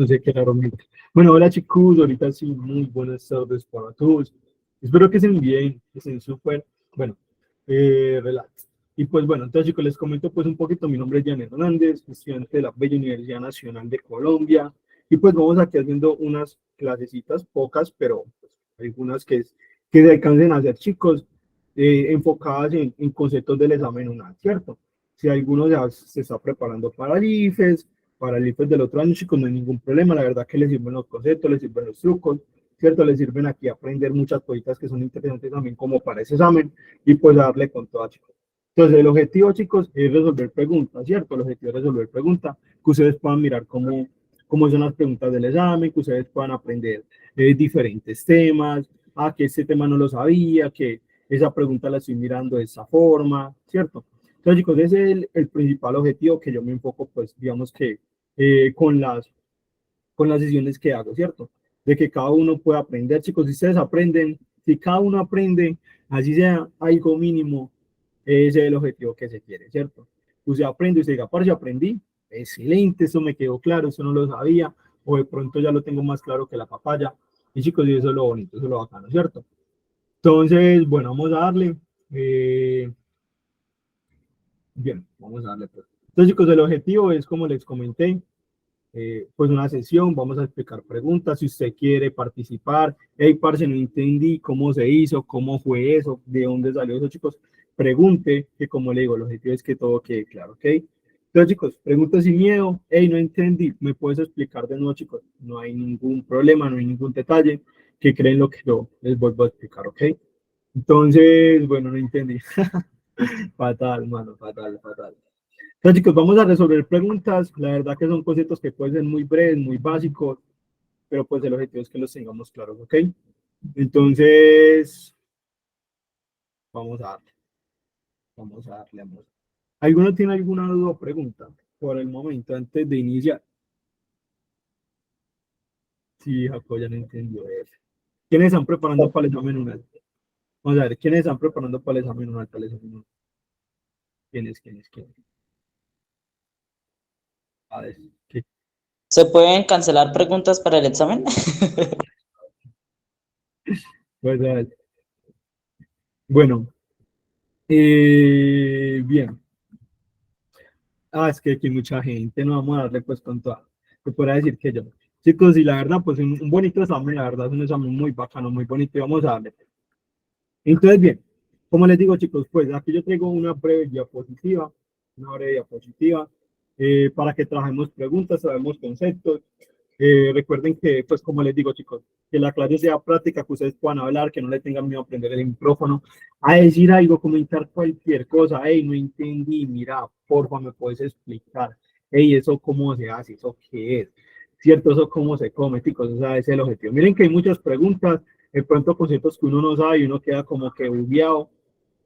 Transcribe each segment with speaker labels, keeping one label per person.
Speaker 1: No sé qué raro. Bueno, hola chicos, ahorita sí, muy buenas tardes para todos. Espero que estén bien, que estén súper, bueno, relax. Y pues bueno, entonces chicos, les comento pues un poquito, mi nombre es Jan Hernández, estudiante de la Bella Universidad Nacional de Colombia, y pues vamos aquí haciendo unas clasecitas, pocas, pero pues, algunas que se alcancen a hacer chicos, enfocadas en conceptos del examen UNAL, ¿cierto? Si alguno ya se está preparando para el IFES, para el IFES del otro año, chicos, no hay ningún problema. La verdad que les sirven los conceptos, les sirven los trucos, ¿cierto? Les sirven aquí aprender muchas cositas que son interesantes también como para ese examen y pues darle con todo, chicos. Entonces, el objetivo, chicos, es resolver preguntas, ¿cierto? El objetivo es resolver preguntas, que ustedes puedan mirar cómo son las preguntas del examen, que ustedes puedan aprender diferentes temas, que este tema no lo sabía, que esa pregunta la estoy mirando de esa forma, ¿cierto? Entonces, chicos, ese es el principal objetivo que yo me enfoco, pues, digamos que eh, con las, con las sesiones que hago, ¿cierto? De que cada uno pueda aprender, chicos, si ustedes aprenden, si cada uno aprende, así sea algo mínimo, ese es el objetivo que se quiere, ¿cierto? Usted aprende, usted diga, parce, aprendí, excelente, eso me quedó claro, eso no lo sabía, o de pronto ya lo tengo más claro que la papaya, y chicos, y eso es lo bonito, eso es lo bacano, ¿cierto? Entonces, bueno, vamos a darle, bien, vamos a darle, pues. Entonces, chicos, el objetivo es, como les comenté, pues una sesión, vamos a explicar preguntas, si usted quiere participar, hey, parce, no entendí cómo se hizo, cómo fue eso, de dónde salió eso, chicos, pregunte, que como le digo, el objetivo es que todo quede claro, ¿ok? Entonces, chicos, pregunta sin miedo, hey, no entendí, ¿me puedes explicar de nuevo, chicos? No hay ningún problema, no hay ningún detalle, que creen lo que yo les vuelvo a explicar, ¿ok? Entonces, bueno, no entendí. Fatal, mano, fatal, fatal. Entonces, chicos, vamos a resolver preguntas. La verdad que son conceptos que pueden ser muy breves, muy básicos, pero pues el objetivo es que los tengamos claros, ¿ok? Entonces, vamos a darle, vamos a darle, amor. ¿Alguno tiene alguna duda o pregunta por el momento antes de iniciar? Sí, Jacob ya no entendió eso. ¿Quiénes están preparando para el examen oral? Vamos a ver, ¿quiénes están preparando para el examen oral? Para el examen oral? ¿Quiénes, quiénes, quiénes? A ver, ¿qué?
Speaker 2: ¿Se pueden cancelar preguntas para el examen?
Speaker 1: Pues, a ver. Bueno, bien. Es que aquí hay mucha gente, no vamos a darle pues con toda. Te podrá decir que yo. Chicos, y la verdad, pues un bonito examen, la verdad, es un examen muy bacano, muy bonito, y vamos a darle. Entonces, bien, como les digo, chicos, pues aquí yo traigo una breve diapositiva, para que trabajemos preguntas, sabemos conceptos. Recuerden que, pues como les digo, chicos, que la clase sea práctica, que ustedes puedan hablar, que no le tengan miedo a aprender el micrófono, a decir algo, comentar cualquier cosa. Hey, no entendí, mira, porfa, me puedes explicar. Hey, eso cómo se hace, eso qué es, cierto, eso cómo se come, chicos, o sea, ese es el objetivo. Miren que hay muchas preguntas, de pronto conceptos que uno no sabe y uno queda como que bugueado.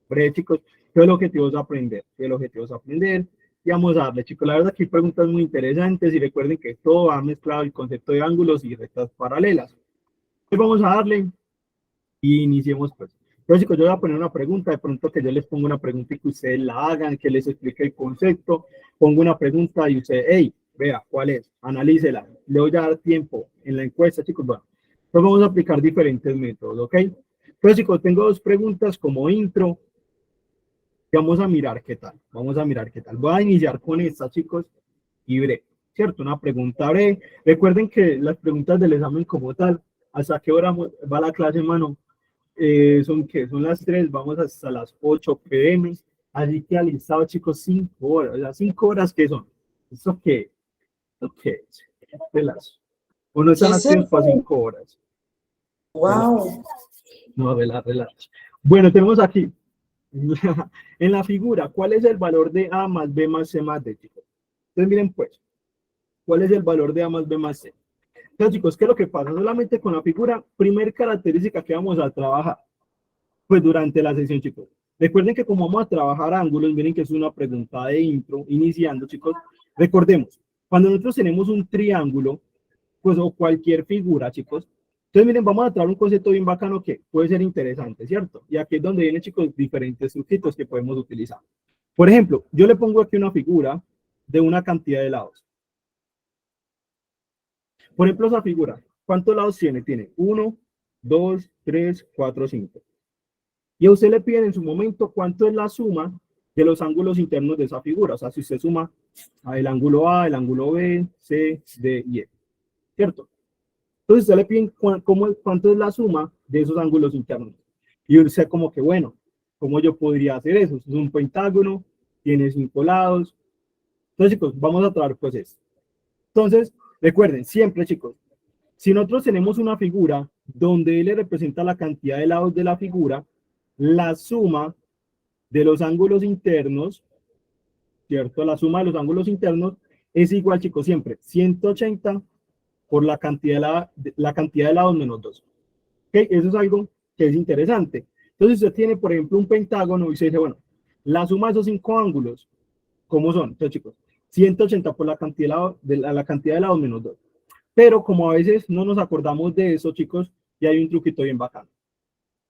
Speaker 1: Pero chicos, el objetivo es aprender, el objetivo es aprender y vamos a darle, chicos. La verdad que hay preguntas muy interesantes y recuerden que todo ha mezclado el concepto de ángulos y rectas paralelas. Entonces vamos a darle y iniciemos pues. Entonces, chicos, yo voy a poner una pregunta, de pronto que yo les pongo una pregunta y que ustedes la hagan, que les explique el concepto, pongo una pregunta y usted, hey, vea, ¿cuál es? Analícela, le voy a dar tiempo en la encuesta, chicos, bueno, entonces vamos a aplicar diferentes métodos, ¿ok? Entonces, chicos, tengo dos preguntas como intro, y vamos a mirar qué tal, vamos a mirar qué tal. Voy a iniciar con esta, chicos, y breve, ¿cierto? Una pregunta breve. Recuerden que las preguntas del examen como tal, ¿hasta qué hora va la clase, mano? ¿Son qué? Son las 3, vamos hasta las 8 p.m. Así que alistado, chicos, 5 horas. O sea, 5 horas, ¿qué son? ¿Eso qué? ¿Eso qué es? Velas. ¿O no
Speaker 2: ¿Qué
Speaker 1: están
Speaker 2: es
Speaker 1: activos para
Speaker 2: eso?
Speaker 1: 5 horas? Velas.
Speaker 2: Wow.
Speaker 1: No, velas, velas. Bueno, tenemos aquí, en la figura, ¿cuál es el valor de A más B más C más D, chicos? Entonces, miren, pues, ¿cuál es el valor de A más B más C? Entonces, chicos, ¿qué es lo que pasa? Solamente con la figura, primer característica que vamos a trabajar pues durante la sesión, chicos. Recuerden que como vamos a trabajar ángulos, miren que es una pregunta de intro, iniciando, chicos. Recordemos, cuando nosotros tenemos un triángulo, pues o cualquier figura, chicos. Entonces, miren, vamos a traer un concepto bien bacano que puede ser interesante, ¿cierto? Y aquí es donde vienen, chicos, diferentes truquitos que podemos utilizar. Por ejemplo, yo le pongo aquí una figura de una cantidad de lados. Por ejemplo, esa figura, ¿cuántos lados tiene? Tiene 1, 2, 3, 4, 5. Y a usted le piden en su momento cuánto es la suma de los ángulos internos de esa figura. O sea, si usted suma el ángulo A, el ángulo B, C, D y E. ¿Cierto? Entonces usted le piden cuánto es la suma de esos ángulos internos. Y usted como que, bueno, ¿cómo yo podría hacer eso? Es un pentágono, tiene 5 lados. Entonces, chicos, vamos a trabajar pues esto. Entonces, recuerden, siempre, chicos, si nosotros tenemos una figura donde L representa la cantidad de lados de la figura, la suma de los ángulos internos, ¿cierto? La suma de los ángulos internos es igual, chicos, siempre 180 por la cantidad de lados menos 2. ¿Okay? Eso es algo que es interesante. Entonces, usted tiene, por ejemplo, un pentágono y se dice, bueno, la suma de esos 5 ángulos, ¿cómo son? Entonces, chicos, 180 por la cantidad de lados menos 2. Pero como a veces no nos acordamos de eso, chicos, y hay un truquito bien bacano.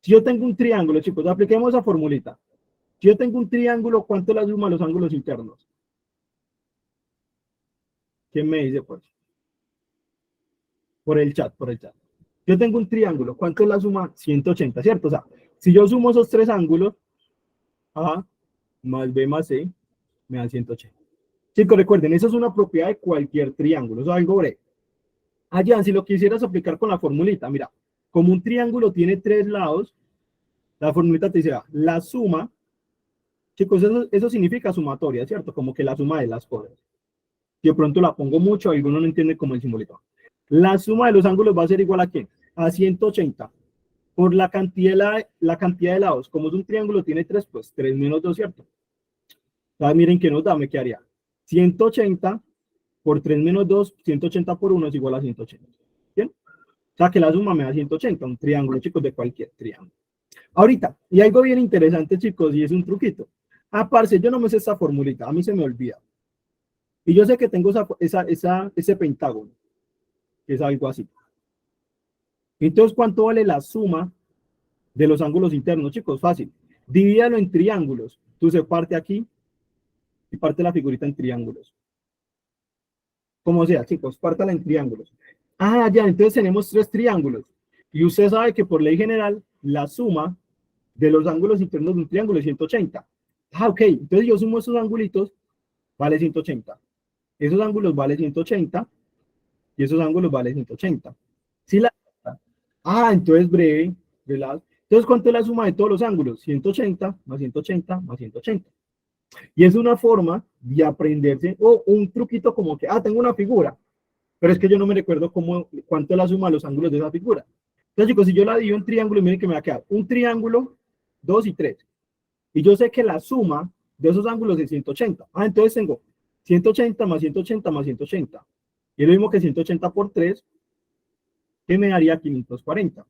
Speaker 1: Si yo tengo un triángulo, chicos, apliquemos esa formulita. Si yo tengo un triángulo, ¿cuánto es la suma de los ángulos internos? ¿Quién me dice, pues? Por el chat, por el chat. Yo tengo un triángulo, ¿cuánto es la suma? 180, ¿cierto? O sea, si yo sumo esos 3 ángulos, A más B más C, me da 180. Chicos, recuerden, eso es una propiedad de cualquier triángulo, eso es algo breve. Allá, si lo quisieras aplicar con la formulita, mira, como un triángulo tiene 3 lados, la formulita te dice, la suma, chicos, eso significa sumatoria, ¿cierto? Como que la suma de las cosas. Si de pronto la pongo mucho, alguno no entiende como el simbolito. La suma de los ángulos va a ser igual a ¿qué? A 180 por la cantidad de lados. Como es un triángulo, tiene 3, pues 3 menos 2, ¿cierto? Entonces, miren que nos da, me quedaría 180 por 3 menos 2, 180 por 1 es igual a 180. ¿Bien? O sea que la suma me da 180, un triángulo, chicos, de cualquier triángulo. Ahorita, y algo bien interesante, chicos, y es un truquito. Parce, yo no me sé esta formulita, a mí se me olvida. Y yo sé que tengo ese pentágono, que es algo así. Entonces, ¿cuánto vale la suma de los ángulos internos, chicos? Fácil. Divídalo en triángulos. Tú se parte aquí y parte la figurita en triángulos. Como sea, chicos, pártala en triángulos. Ah, ya, entonces tenemos 3 triángulos. Y usted sabe que por ley general, la suma de los ángulos internos de un triángulo es 180. Ah, ok. Entonces yo sumo esos angulitos, vale 180. Esos ángulos vale 180 y esos ángulos vale 180. ¿Sí entonces breve, ¿verdad? Entonces, ¿cuánto es la suma de todos los ángulos? 180 más 180 más 180. Y es una forma de aprenderse, o un truquito como que, tengo una figura, pero es que yo no me recuerdo cuánto es la suma de los ángulos de esa figura. Entonces, chicos, si yo la divido en triángulo, miren que me va a quedar un triángulo, 2 y 3. Y yo sé que la suma de esos ángulos es 180. Entonces tengo 180 más 180 más 180. Y es lo mismo que 180 por 3, que me daría 540.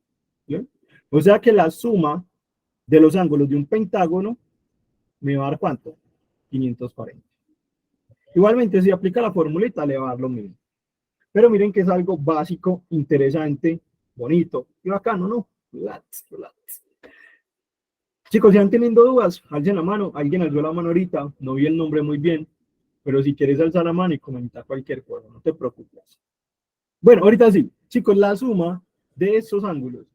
Speaker 1: ¿Bien? O sea que la suma de los ángulos de un pentágono me va a dar ¿cuánto? 540. Igualmente, si aplica la formulita, le va a dar lo mismo. Pero miren que es algo básico, interesante, bonito y bacano, ¿no? Chicos, si están teniendo dudas, alcen la mano. Alguien alzó la mano ahorita, no vi el nombre muy bien, pero si quieres alzar la mano y comentar cualquier cosa, no te preocupes. Bueno, ahorita sí, chicos, la suma de estos ángulos.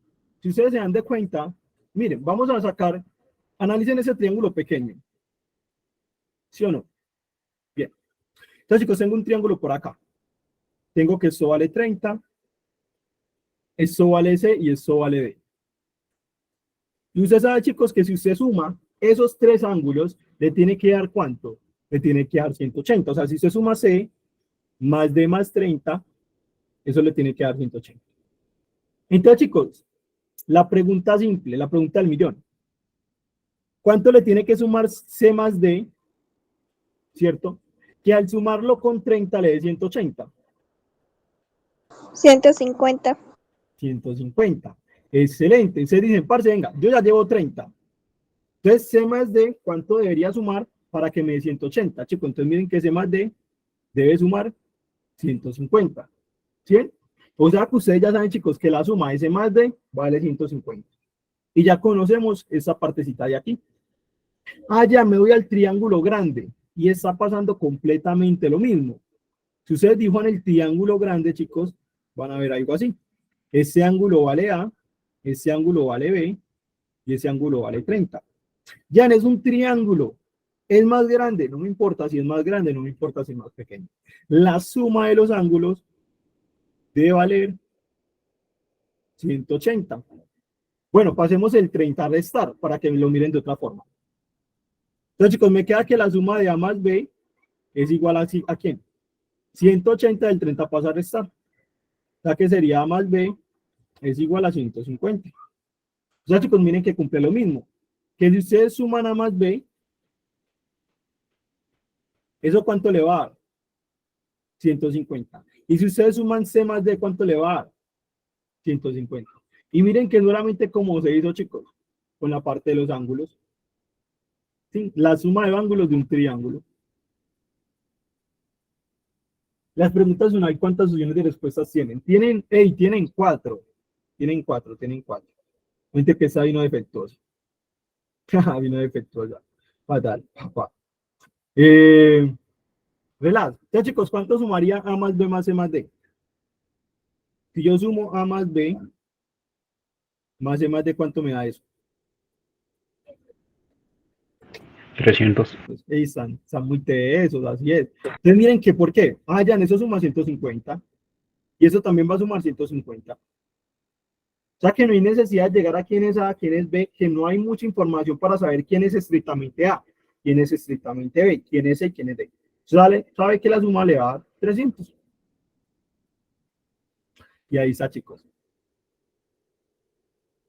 Speaker 1: Si ustedes se dan de cuenta, miren, vamos a sacar, analicen ese triángulo pequeño. ¿Sí o no? Bien. Entonces, chicos, tengo un triángulo por acá. Tengo que esto vale 30, esto vale C y esto vale D. Y usted sabe, chicos, que si usted suma esos 3 ángulos, le tiene que dar ¿cuánto? Le tiene que dar 180. O sea, si usted suma C más D más 30, eso le tiene que dar 180. Entonces, chicos, la pregunta simple, la pregunta del millón. ¿Cuánto le tiene que sumar C más D? ¿Cierto? Que al sumarlo con 30 le dé 180.
Speaker 3: 150.
Speaker 1: 150. Excelente. Ustedes dicen, parce, venga, yo ya llevo 30. Entonces, C más D, ¿cuánto debería sumar para que me dé 180? Chicos, entonces miren que C más D debe sumar 150. ¿Sí? O sea que ustedes ya saben, chicos, que la suma de C más D vale 150. Y ya conocemos esta partecita de aquí. Ya me voy al triángulo grande y está pasando completamente lo mismo. Si ustedes dibujan el triángulo grande, chicos, van a ver algo así. Ese ángulo vale A, ese ángulo vale B y ese ángulo vale 30. Ya es un triángulo. ¿Es más grande? No me importa si es más grande, no me importa si es más pequeño. La suma de los ángulos debe valer 180. Bueno, pasemos el 30 a restar para que lo miren de otra forma. Entonces, chicos, me queda que la suma de A más B es igual ¿a quién? 180 del 30 pasa a restar. O sea que sería A más B es igual a 150. O sea, chicos, miren que cumple lo mismo. Que si ustedes suman A más B, ¿eso cuánto le va a dar? 150. Y si ustedes suman C más D, ¿cuánto le va a dar? 150. Y miren que solamente como se hizo, chicos, con la parte de los ángulos. ¿Sí? La suma de ángulos de un triángulo. Las preguntas son, ¿cuántas opciones de respuestas tienen? Tienen 4. Tienen 4. Gente que está vino defectuoso. Vino defectuosa. Fatal. Papá. Relax. Ya, chicos, ¿cuánto sumaría A más B más C más D? Si yo sumo A más B más C más D, ¿cuánto me da eso?
Speaker 3: 300.
Speaker 1: Pues, están muy tesos, así es. Entonces, miren que, ¿por qué? Ya, en eso suma 150. Y eso también va a sumar 150. O sea que no hay necesidad de llegar a quién es A, quién es B, que no hay mucha información para saber quién es estrictamente A, quién es estrictamente B, quién es C y quién es D. Sabe que la suma le va a dar 300. Y ahí está, chicos.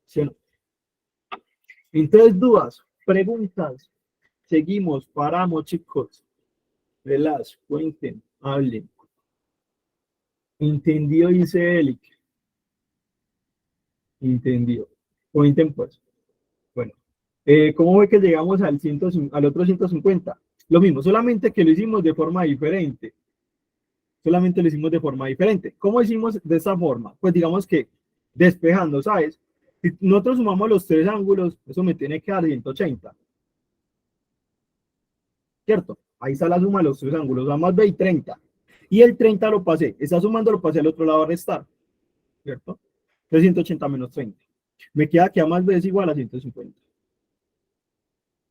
Speaker 1: ¿Sí o no? Entonces, dudas, preguntas. Seguimos, paramos, chicos. Relax, cuenten, hablen. Entendido, dice Elic. Entendido. Cuenten, pues. Bueno, ¿cómo fue que llegamos al otro 150? Lo mismo, solamente que lo hicimos de forma diferente. Solamente lo hicimos de forma diferente. ¿Cómo hicimos de esta forma? Pues digamos que despejando, ¿sabes? Si nosotros sumamos los tres ángulos, eso me tiene que dar 180. ¿Cierto? Ahí está la suma de los tres ángulos, A más B y 30. Y el 30 lo pasé, está sumando, lo pasé al otro lado a restar. ¿Cierto? 380 menos 30. Me queda que A más B es igual a 150.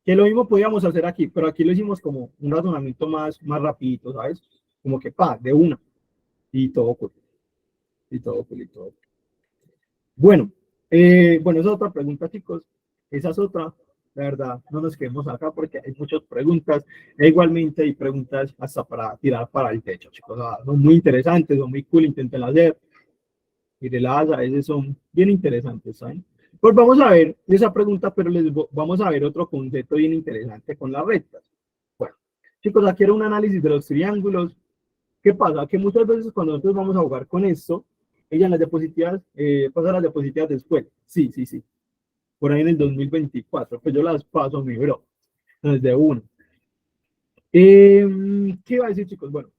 Speaker 1: Que lo mismo podíamos hacer aquí, pero aquí lo hicimos como un razonamiento más rapidito, ¿sabes? Como que de una. Y todo cool. Y todo cool, y todo cool. Bueno, esa es otra pregunta, chicos. Esa es otra. La verdad, no nos quedemos acá porque hay muchas preguntas. E igualmente hay preguntas hasta para tirar para el techo, chicos. O sea, son muy interesantes, son muy cool, intenten hacer. Y de las a veces son bien interesantes, ¿saben? Pues vamos a ver esa pregunta, pero vamos a ver otro concepto bien interesante con las rectas. Bueno, chicos, aquí era un análisis de los triángulos. ¿Qué pasa? Que muchas veces cuando nosotros vamos a jugar con esto, ella en las diapositivas, pasa las diapositivas después. Sí. Por ahí en el 2024, pues yo las paso a mi bro, desde uno. ¿Qué iba a decir, chicos? Bueno,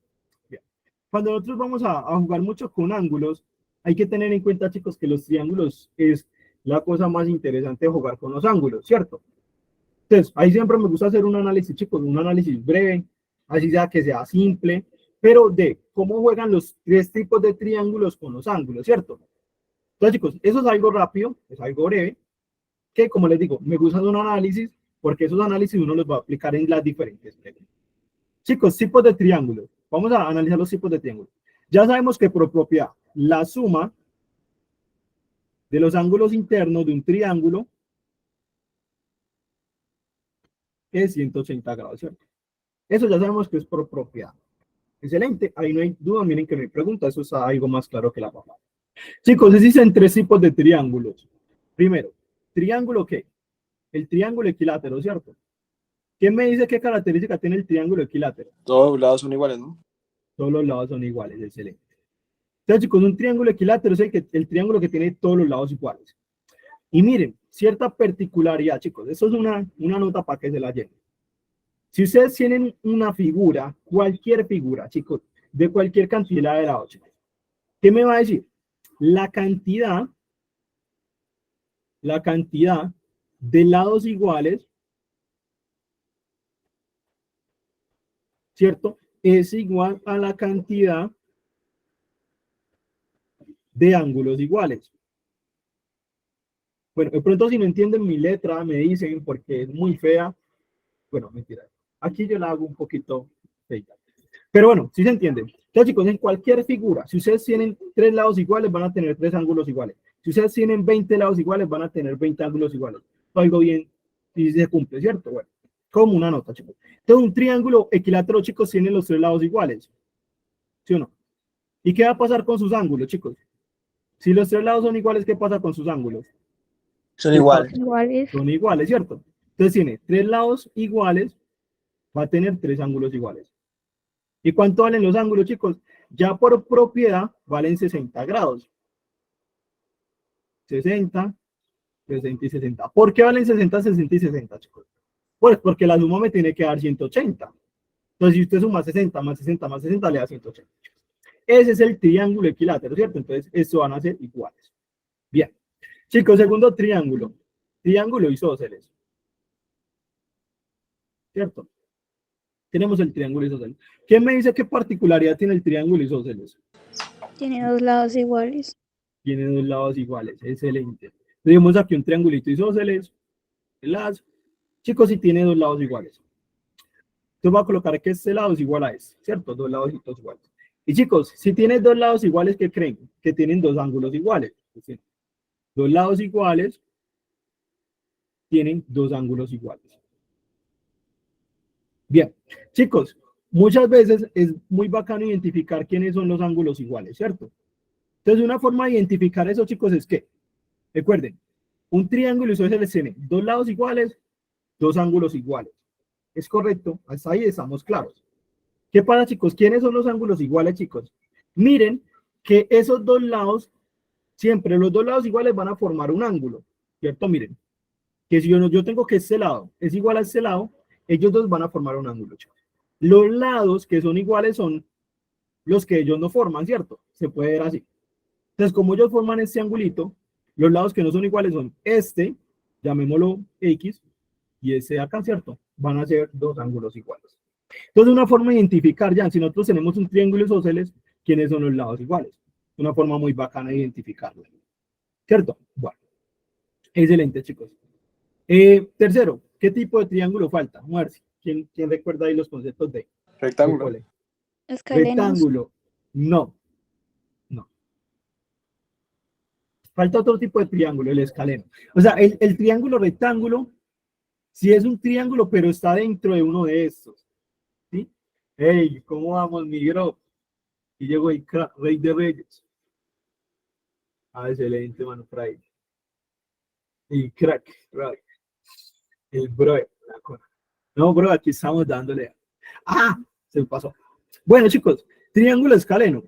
Speaker 1: bien. Cuando nosotros vamos a jugar mucho con ángulos, hay que tener en cuenta, chicos, que los triángulos es la cosa más interesante de jugar con los ángulos, ¿cierto? Entonces, ahí siempre me gusta hacer un análisis, chicos, un análisis breve, así sea que sea simple, pero de cómo juegan los tres tipos de triángulos con los ángulos, ¿cierto? Entonces, chicos, eso es algo rápido, es algo breve, que como les digo, me gusta hacer un análisis, porque esos análisis uno los va a aplicar en las diferentes preguntas. Chicos, tipos de triángulos. Vamos a analizar los tipos de triángulos. Ya sabemos que por propiedad, la suma de los ángulos internos de un triángulo es 180 grados, ¿cierto? Eso ya sabemos que es por propiedad. Excelente, ahí no hay duda, miren que me pregunta, eso es algo más claro que la papá. Chicos, existen tres tipos de triángulos. Primero, ¿triángulo qué? El triángulo equilátero, ¿cierto? ¿Quién me dice qué característica tiene el triángulo equilátero?
Speaker 4: Todos los lados son iguales, ¿no?
Speaker 1: Todos los lados son iguales, excelente. Entonces, chicos, un triángulo equilátero es el triángulo que tiene todos los lados iguales. Y miren, cierta particularidad, chicos, eso es una nota para que se la lleven. Si ustedes tienen una figura, cualquier figura, chicos, de cualquier cantidad de lados, chicos, ¿qué me va a decir? La cantidad de lados iguales, ¿cierto? Es igual a la cantidad de ángulos iguales. Bueno, de pronto si no entienden mi letra, me dicen porque es muy fea. Bueno, mentira. Aquí yo la hago un poquito fea. Pero bueno, sí se entiende. Entonces, chicos, en cualquier figura, si ustedes tienen 3 lados iguales, van a tener 3 ángulos iguales. Si ustedes tienen 20 lados iguales, van a tener 20 ángulos iguales. Algo bien, y se cumple, ¿cierto? Bueno, como una nota, chicos. Entonces, un triángulo equilátero, chicos, tiene los 3 lados iguales. ¿Sí o no? ¿Y qué va a pasar con sus ángulos, chicos? Si los 3 lados son iguales, ¿qué pasa con sus ángulos?
Speaker 4: Son iguales.
Speaker 1: Son iguales, ¿cierto? Entonces tiene 3 lados iguales, va a tener 3 ángulos iguales. ¿Y cuánto valen los ángulos, chicos? Ya por propiedad valen 60 grados. 60, 60 y 60. ¿Por qué valen 60, 60 y 60, chicos? Pues porque la suma me tiene que dar 180. Entonces, si usted suma 60 más 60 más 60, le da 180. Ese es el triángulo equilátero, ¿cierto? Entonces, estos van a ser iguales. Bien. Chicos, segundo triángulo. Triángulo isósceles. ¿Cierto? Tenemos el triángulo isósceles. ¿Quién me dice qué particularidad tiene el triángulo isósceles?
Speaker 5: Tiene 2 lados iguales.
Speaker 1: Tiene 2 lados iguales. Excelente. Tenemos aquí un triangulito isósceles. Chicos, si tiene 2 lados iguales. Entonces voy a colocar que este lado es igual a este, ¿cierto? 2 lados iguales. Y chicos, si tiene 2 lados iguales, ¿qué creen? Que tienen 2 ángulos iguales. Es decir, 2 lados iguales tienen 2 ángulos iguales. Bien, chicos, muchas veces es muy bacano identificar quiénes son los ángulos iguales, ¿cierto? Entonces, una forma de identificar eso, chicos, es que, recuerden, un triángulo isósceles tiene 2 lados iguales, 2 ángulos iguales. ¿Es correcto? Hasta ahí estamos claros. ¿Qué pasa, chicos? ¿Quiénes son los ángulos iguales, chicos? Miren que esos 2 lados, siempre los 2 lados iguales van a formar un ángulo, ¿cierto? Miren, que si yo tengo que este lado es igual a este lado, ellos dos van a formar un ángulo, chicos. Los lados que son iguales son los que ellos no forman, ¿cierto? Se puede ver así. Entonces, como ellos forman este angulito, los lados que no son iguales son este, llamémoslo X, y ese de acá, ¿cierto? Van a ser 2 ángulos iguales. Entonces, una forma de identificar, ya, si nosotros tenemos un triángulo isósceles, ¿quiénes son los lados iguales? Una forma muy bacana de identificarlo, ¿cierto? Bueno, excelente, chicos. Tercero, ¿qué tipo de triángulo falta? Muerci, ¿quién recuerda ahí los conceptos de
Speaker 4: Rectángulo.
Speaker 5: Escalenos.
Speaker 1: rectángulo? No. Falta otro tipo de triángulo, el escaleno. O sea, el triángulo rectángulo, sí es un triángulo, pero está dentro de uno de estos. ¿Sí? Hey, ¿cómo vamos, mi bro? Y llegó el rey de reyes. Ah, excelente, mano, por ahí. El crack, bro. El bro. No, bro, aquí estamos dándole. Ah, se me pasó. Bueno, chicos, triángulo escaleno.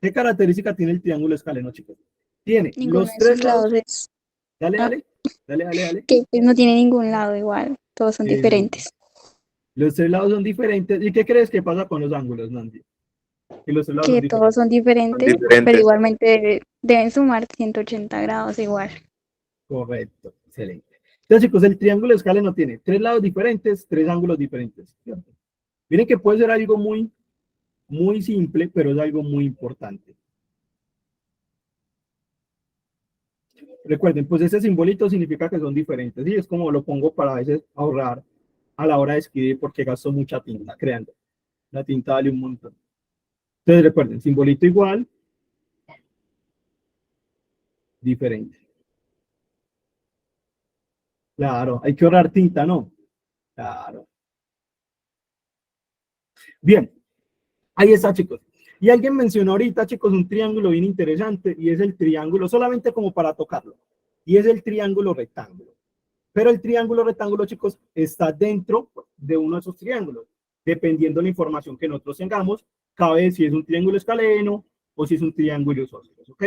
Speaker 1: ¿Qué característica tiene el triángulo escaleno, chicos? Tiene
Speaker 5: Ninguno
Speaker 1: los
Speaker 5: de
Speaker 1: 3
Speaker 5: sus
Speaker 1: lados.
Speaker 5: lados es.
Speaker 1: Dale.
Speaker 5: Que pues no tiene ningún lado igual. Todos son diferentes.
Speaker 1: Los 3 lados son diferentes. ¿Y qué crees que pasa con los ángulos, Nancy? Que los 3 lados son
Speaker 5: Que
Speaker 1: diferentes.
Speaker 5: todos son diferentes, pero igualmente deben sumar 180 grados igual.
Speaker 1: Correcto, excelente. Entonces, chicos, el triángulo escaleno tiene 3 lados diferentes, 3 ángulos diferentes, ¿cierto? Miren que puede ser algo muy simple, pero es algo muy importante. Recuerden, pues ese simbolito significa que son diferentes, y es como lo pongo para a veces ahorrar a la hora de escribir porque gasto mucha tinta creando. La tinta vale un montón. Entonces, recuerden, simbolito igual, diferente. Claro, hay que ahorrar tinta, ¿no? Claro. Bien, ahí está, chicos. Y alguien mencionó ahorita, chicos, un triángulo bien interesante, y es el triángulo, solamente como para tocarlo, y es el triángulo rectángulo. Pero el triángulo rectángulo, chicos, está dentro de uno de esos triángulos. Dependiendo de la información que nosotros tengamos, cabe si es un triángulo escaleno o si es un triángulo isósceles, ¿ok?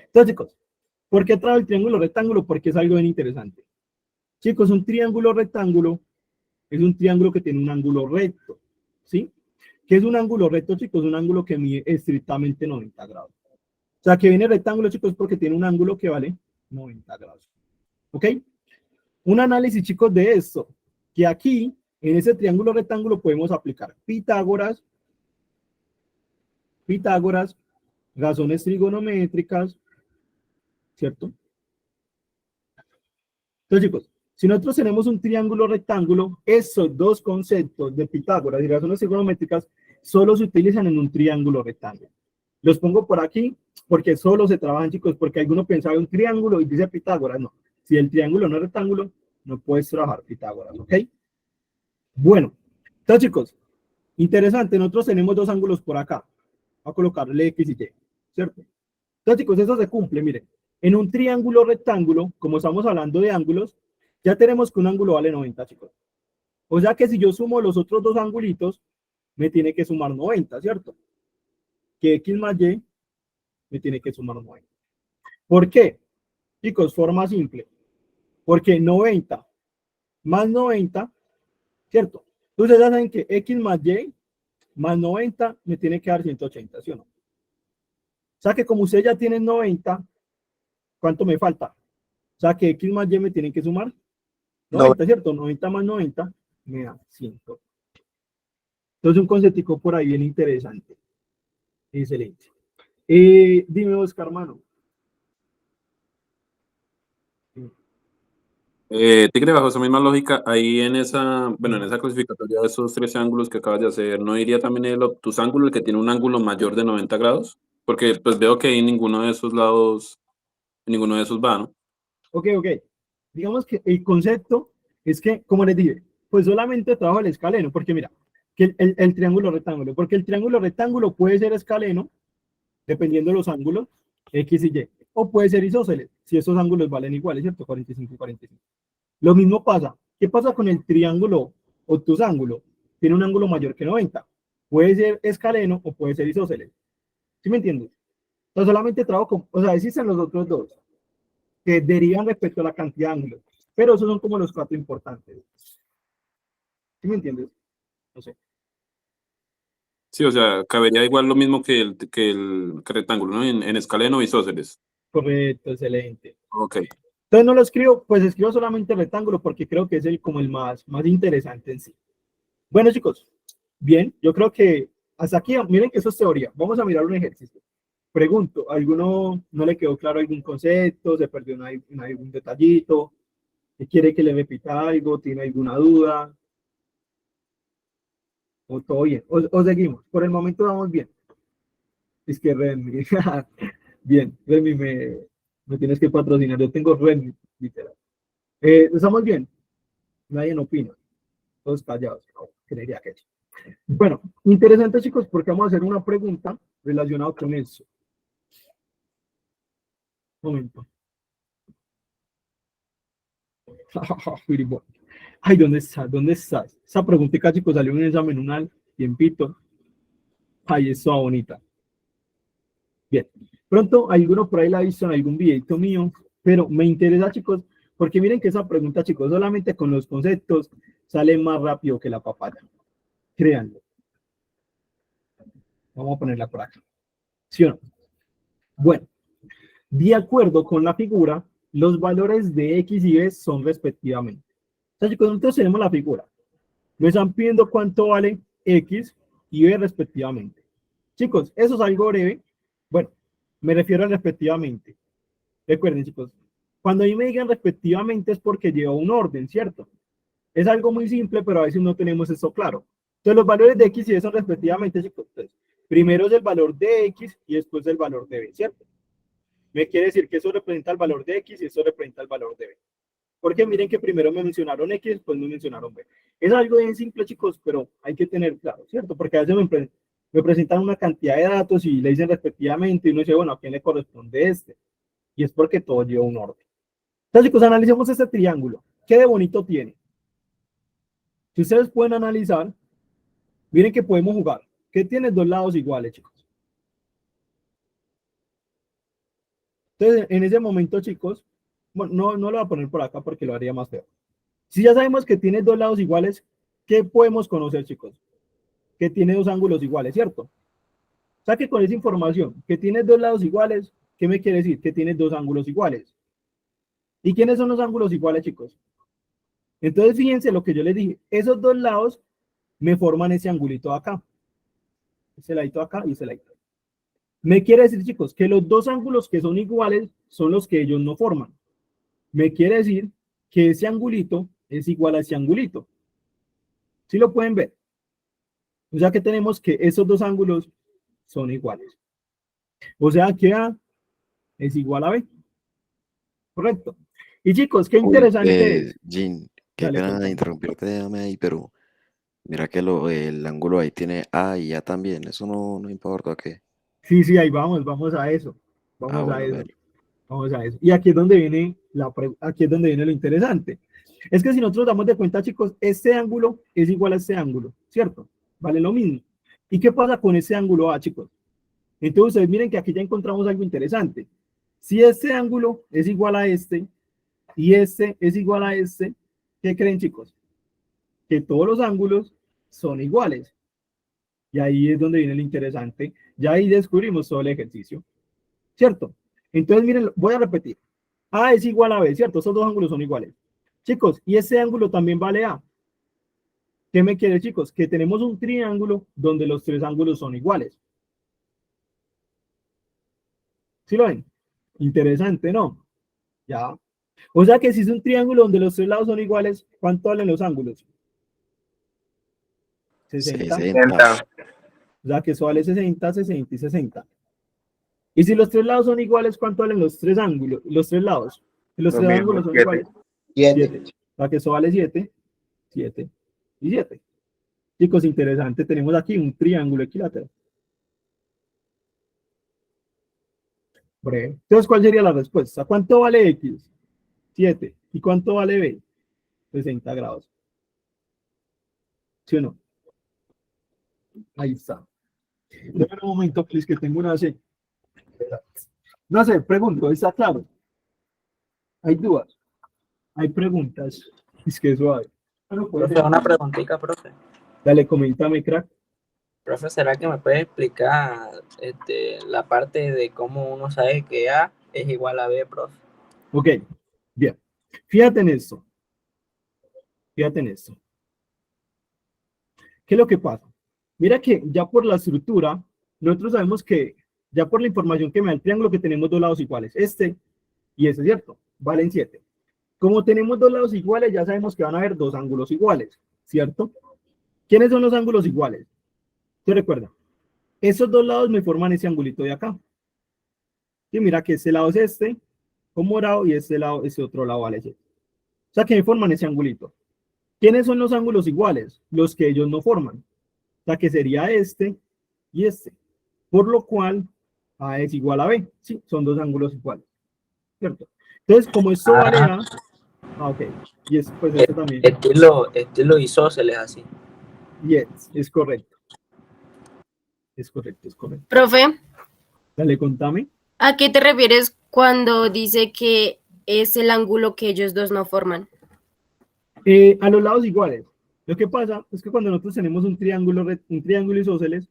Speaker 1: Entonces, chicos, ¿por qué traigo el triángulo rectángulo? Porque es algo bien interesante. Chicos, un triángulo rectángulo es un triángulo que tiene un ángulo recto, ¿sí? ¿Qué es un ángulo recto, chicos? Un ángulo que mide estrictamente 90 grados. O sea, que viene rectángulo, chicos, porque tiene un ángulo que vale 90 grados. ¿Ok? Un análisis, chicos, de esto, que aquí, en ese triángulo rectángulo, podemos aplicar Pitágoras, razones trigonométricas, ¿cierto? Entonces, chicos, si nosotros tenemos un triángulo rectángulo, esos dos conceptos de Pitágoras y razones trigonométricas solo se utilizan en un triángulo rectángulo. Los pongo por aquí porque solo se trabajan, chicos, porque alguno pensaba en un triángulo y dice Pitágoras. No, si el triángulo no es rectángulo, no puedes trabajar Pitágoras, ¿ok? Bueno, entonces, chicos, interesante, nosotros tenemos dos ángulos por acá. Voy a colocarle X y Y, ¿cierto? Entonces, chicos, eso se cumple, miren. En un triángulo rectángulo, como estamos hablando de ángulos, ya tenemos que un ángulo vale 90, chicos. O sea que si yo sumo los otros dos angulitos, me tiene que sumar 90, ¿cierto? Que X más Y me tiene que sumar 90. ¿Por qué? Chicos, forma simple. Porque 90 más 90, ¿cierto? Entonces ya saben que X más Y más 90 me tiene que dar 180, ¿sí o no? O sea que como ustedes ya tienen 90, ¿cuánto me falta? O sea que X más Y me tienen que sumar 90, ¿cierto? 90 más 90 me da 100. Entonces un conceptico por ahí bien interesante. Excelente. Dime, Oscar, hermano.
Speaker 6: Tigre, bajo esa misma lógica, ahí en esa, bueno, en esa clasificatoria de esos 13 ángulos que acabas de hacer, ¿no iría también el obtus ángulo, el que tiene un ángulo mayor de 90 grados? Porque pues veo que en ninguno de esos lados, ninguno de esos va, ¿no?
Speaker 1: Ok. Digamos que el concepto es que, como les dije, pues solamente trabajo el escaleno, porque mira, que el triángulo rectángulo, porque el triángulo rectángulo puede ser escaleno, dependiendo de los ángulos, X y Y, o puede ser isósceles, si esos ángulos valen iguales, ¿cierto? 45 y 45. Lo mismo pasa, ¿qué pasa con el triángulo obtusángulo? Tiene un ángulo mayor que 90, puede ser escaleno o puede ser isósceles, ¿sí me entiendes? Entonces solamente trabajo con, o sea, existen los otros dos, que derivan respecto a la cantidad de ángulos, pero esos son como los cuatro importantes. ¿Sí me entiendes? No sé.
Speaker 6: Sí, o sea, cabería igual lo mismo que el rectángulo, ¿no? En escaleno y isósceles.
Speaker 1: Correcto, excelente.
Speaker 6: Ok.
Speaker 1: Entonces no lo escribo, pues escribo solamente el rectángulo porque creo que es el como el más interesante en sí. Bueno, chicos, bien, yo creo que hasta aquí, miren que eso es teoría. Vamos a mirar un ejercicio. Pregunto, ¿a alguno no le quedó claro algún concepto? ¿Se perdió algún detallito? ¿Quiere que le repita algo? ¿Tiene alguna duda? ¿O todo bien? ¿O seguimos? Por el momento vamos bien. Es que Redmi, bien, Redmi me tienes que patrocinar. Yo tengo Redmi, literal. ¿Estamos bien? Nadie opina. Todos callados. No, creería que sí. Bueno, interesante, chicos, porque vamos a hacer una pregunta relacionada con eso. Un momento. Ay, ¿dónde estás? ¿Dónde estás? Esa preguntita, chicos, salió en un examen un tiempito. Ay, eso bonita. Bien. Pronto alguno por ahí la ha visto en algún videito mío, pero me interesa, chicos, porque miren que esa pregunta, chicos, solamente con los conceptos sale más rápido que la papaya. Créanlo. Vamos a ponerla por acá. ¿Sí o no? Bueno, de acuerdo con la figura, los valores de X y Y son respectivamente. Entonces, chicos, nosotros tenemos la figura. Me están pidiendo cuánto vale X y Y respectivamente. Chicos, eso es algo breve. Bueno, me refiero a respectivamente. Recuerden, chicos, cuando a mí me digan respectivamente es porque lleva un orden, ¿cierto? Es algo muy simple, pero a veces no tenemos eso claro. Entonces, los valores de X y Y son respectivamente, chicos. Entonces, primero es el valor de X y después el valor de B, ¿cierto? Me quiere decir que eso representa el valor de X y eso representa el valor de B. Porque miren que primero me mencionaron X, después me mencionaron B. Es algo bien simple, chicos, pero hay que tener claro, ¿cierto? Porque a veces me presentan una cantidad de datos y le dicen respectivamente y uno dice, bueno, ¿a quién le corresponde este? Y es porque todo lleva un orden. Entonces, chicos, analicemos este triángulo. ¿Qué de bonito tiene? Si ustedes pueden analizar, miren que podemos jugar. ¿Qué tiene dos lados iguales, chicos? Entonces, en ese momento, chicos, bueno, no lo voy a poner por acá porque lo haría más feo. Si ya sabemos que tiene dos lados iguales, ¿qué podemos conocer, chicos? Que tiene dos ángulos iguales, ¿cierto? O sea que con esa información, que tiene dos lados iguales, ¿qué me quiere decir? Que tiene dos ángulos iguales. ¿Y quiénes son los ángulos iguales, chicos? Entonces, fíjense lo que yo les dije. Esos dos lados me forman ese angulito acá. Ese ladito acá y ese ladito. Me quiere decir, chicos, que los dos ángulos que son iguales son los que ellos no forman. Me quiere decir que ese angulito es igual a ese angulito. ¿Sí lo pueden ver? O sea que tenemos que esos dos ángulos son iguales. O sea que A es igual a B. Correcto. Y chicos, qué interesante es.
Speaker 7: Jean, qué
Speaker 1: Dale,
Speaker 7: pena
Speaker 1: contame.
Speaker 7: interrumpirte, déjame ahí, pero mira que el ángulo ahí tiene A y A también, eso no importa, ¿qué?
Speaker 1: Sí, ahí vamos a eso.
Speaker 7: Ah,
Speaker 1: Vamos a
Speaker 7: bueno,
Speaker 1: eso.
Speaker 7: dale.
Speaker 1: Vamos a eso. Y aquí es donde viene aquí es donde viene lo interesante. Es que si nosotros damos de cuenta, chicos, este ángulo es igual a este ángulo, ¿cierto? Vale lo mismo. ¿Y qué pasa con ese ángulo A, chicos? Entonces, ustedes miren que aquí ya encontramos algo interesante. Si este ángulo es igual a este y este es igual a este, ¿qué creen, chicos? Que todos los ángulos son iguales. Y ahí es donde viene lo interesante. Ya ahí descubrimos todo el ejercicio, ¿cierto? Entonces, miren, voy a repetir. A es igual a B, ¿cierto? Estos dos ángulos son iguales. Chicos, y ese ángulo también vale A. ¿Qué me quiere, chicos? Que tenemos un triángulo donde los tres ángulos son iguales. ¿Sí lo ven? Interesante, ¿no? Ya. O sea que si es un triángulo donde los tres lados son iguales, ¿cuánto valen los ángulos? 60.
Speaker 7: 60.
Speaker 1: O sea que eso vale 60, 60 y 60. Y si los tres lados son iguales, ¿cuánto valen los tres ángulos? Los tres lados. Si los
Speaker 4: Lo
Speaker 1: tres
Speaker 4: mismo,
Speaker 1: ángulos son
Speaker 4: 7.
Speaker 1: iguales.
Speaker 4: 7.
Speaker 1: 7. O sea que eso vale 7, 7 y 7. Chicos, interesante. Tenemos aquí un triángulo equilátero. Breve. Entonces, ¿cuál sería la respuesta? ¿Cuánto vale X? 7. ¿Y cuánto vale B? 60 grados. ¿Sí o no? Ahí está. Déjame un momento, please, que tengo una C. No sé, pregunto, ¿está claro? ¿Hay dudas? ¿Hay preguntas? Es que suave. Bueno, puede
Speaker 8: Profe,
Speaker 1: ser.
Speaker 8: una preguntita, profe.
Speaker 1: Dale, coméntame, crack.
Speaker 8: Profe, ¿será que me puede explicar la parte de cómo uno sabe que A es igual a B, profe?
Speaker 1: Ok, bien. Fíjate en esto. Fíjate en esto. ¿Qué es lo que pasa? Mira que ya por la estructura, nosotros sabemos que ya por la información que me da el triángulo que tenemos dos lados iguales, este y este, ¿cierto? Valen 7. Como tenemos dos lados iguales, ya sabemos que van a haber dos ángulos iguales, ¿cierto? ¿Quiénes son los ángulos iguales? ¿Te recuerda? Esos dos lados me forman ese angulito de acá. Y mira que este lado es este, con morado, y este lado, ese otro lado vale 7. O sea que me forman ese angulito. ¿Quiénes son los ángulos iguales? Los que ellos no forman. O sea que sería este y este. Por lo cual, A es igual a B. Sí, son dos ángulos iguales. ¿Cierto? Entonces, como esto vale A, ok. Y es, pues este también.
Speaker 8: Estilo isósceles así.
Speaker 1: Yes, es correcto. Es correcto, es correcto.
Speaker 9: Profe,
Speaker 1: Dale, contame.
Speaker 9: ¿a qué te refieres cuando dice que es el ángulo que ellos dos no forman?
Speaker 1: A los lados iguales. Lo que pasa es que cuando nosotros tenemos un triángulo isósceles,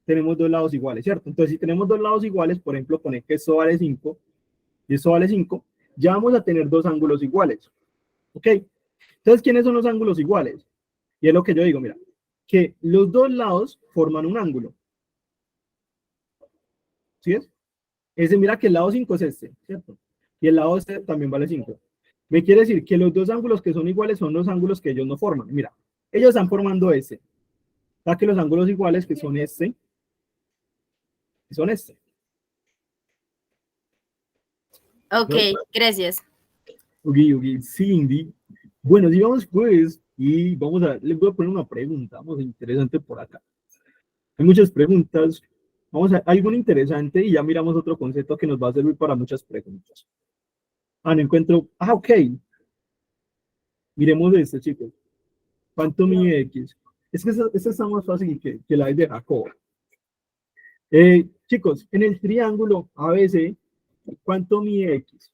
Speaker 1: tenemos dos lados iguales, ¿cierto? Entonces, si tenemos dos lados iguales, por ejemplo, poner que esto vale 5 y esto vale 5, ya vamos a tener dos ángulos iguales. ¿Ok? Entonces, ¿quiénes son los ángulos iguales? Y es lo que yo digo, mira, que los dos lados forman un ángulo. ¿Sí es? Ese, mira que el lado 5 es este, ¿cierto? Y el lado este también vale 5. Me quiere decir que los dos ángulos que son iguales son los ángulos que ellos no forman. Mira, ellos están formando este. O sea que los ángulos iguales que son este, son este.
Speaker 9: Ok,
Speaker 1: ¿No?
Speaker 9: gracias.
Speaker 1: Ok, Cindy. Bueno, sigamos pues, y les voy a poner una pregunta, vamos a interesante por acá. Hay muchas preguntas, vamos a alguna interesante y ya miramos otro concepto que nos va a servir para muchas preguntas. No encuentro, ok. Miremos este, chicos. ¿Cuánto mide X? Es que esta está más fácil que la de Jacob. Chicos, en el triángulo ABC, ¿cuánto mide X?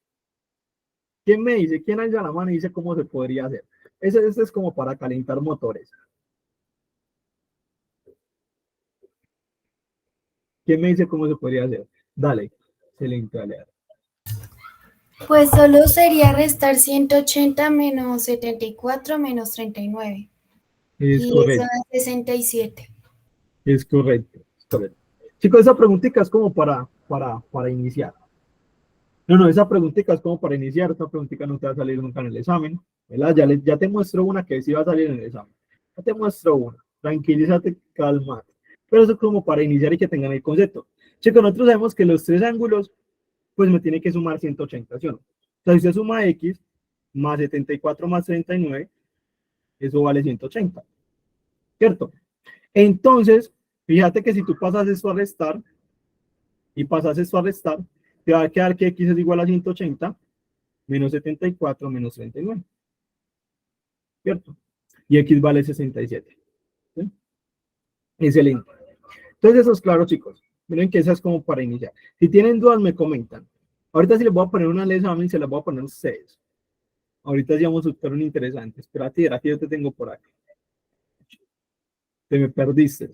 Speaker 1: ¿Quién me dice? ¿Quién alza la mano y dice cómo se podría hacer? Este es como para calentar motores. ¿Quién me dice cómo se podría hacer? Dale, excelente, dale.
Speaker 10: Pues solo sería restar 180 menos 74 menos 39.
Speaker 1: Es
Speaker 10: Y
Speaker 1: correcto.
Speaker 10: eso da 67.
Speaker 1: Es correcto. Chicos, esa preguntita es como para iniciar. No, esa preguntita es como para iniciar. Esta preguntita no te va a salir nunca en el examen, ¿verdad? Ya te muestro una que sí va a salir en el examen. Ya te muestro una. Tranquilízate, calma. Pero eso es como para iniciar y que tengan el concepto. Chicos, nosotros sabemos que los tres ángulos, pues me tiene que sumar 180, ¿sí o no? O sea, si usted suma x más 74 más 39, eso vale 180, ¿cierto? Entonces, fíjate que si tú pasas esto a restar y pasas esto a restar, te va a quedar que x es igual a 180 menos 74 menos 39, ¿cierto? Y x vale 67. ¿Sí? Excelente. Entonces, eso es claro, chicos. Miren que esa es como para iniciar. Si tienen dudas, me comentan. Ahorita sí les voy a poner una al examen y se las voy a poner a ustedes. Ahorita sí vamos a buscar un interesante. Espérate, era que yo te tengo por aquí. Te me perdiste.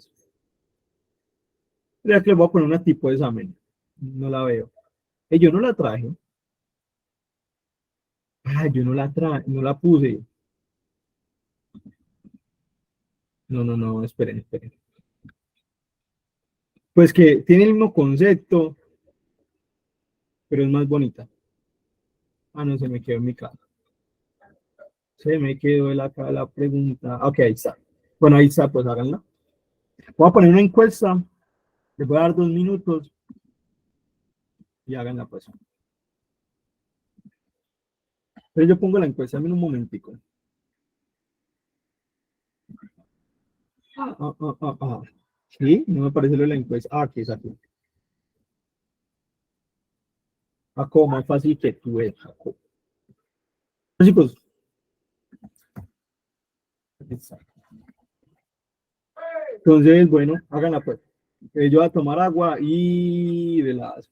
Speaker 1: Mira que les voy a poner una tipo de examen. No la veo. Yo no la traje. Yo no la traje, no la puse. No, esperen. Pues que tiene el mismo concepto, pero es más bonita. No, se me quedó en mi casa. Se me quedó acá la pregunta. Ok, ahí está. Bueno, ahí está, pues háganla. Voy a poner una encuesta. Les voy a dar 2 minutos y háganla, pues. Pero yo pongo la encuesta en un momentico. Sí, no me parece lo de la encuesta. Aquí es aquí. Jacob, más fácil que tú es, Jacob. Chicos. Entonces, bueno, háganla pues. Yo voy a tomar agua y de las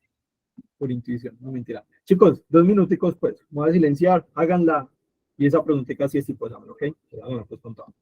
Speaker 1: por intuición, no mentira. Chicos, 2 minuticos pues. Voy a silenciar, háganla. Y esa preguntita sí es tipo examen, ¿ok? Háganla pues con todo.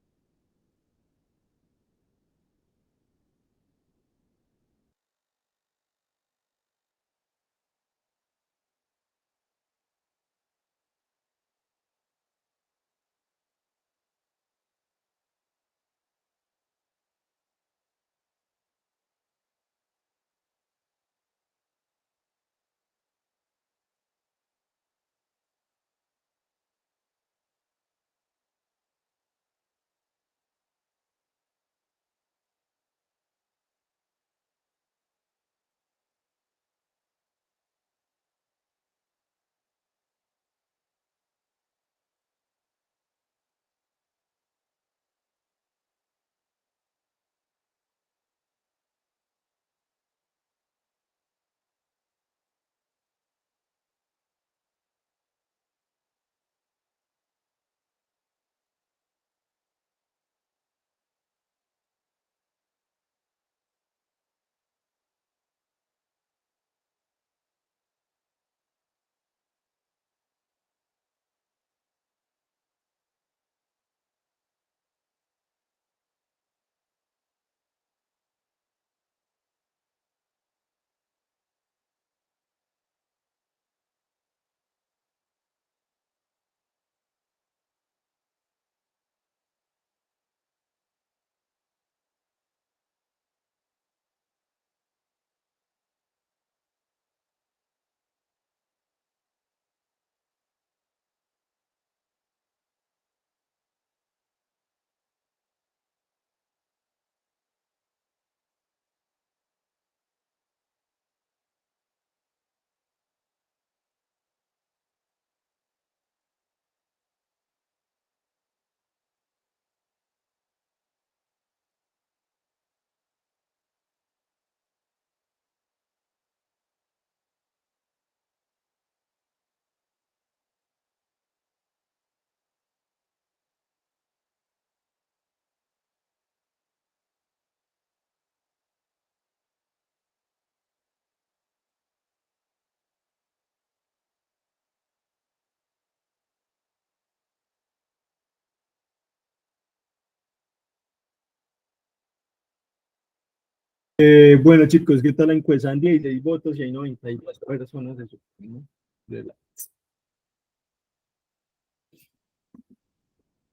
Speaker 1: Bueno, chicos, ¿qué tal la encuesta? En 16 votos y hay 92 personas de su, ¿no?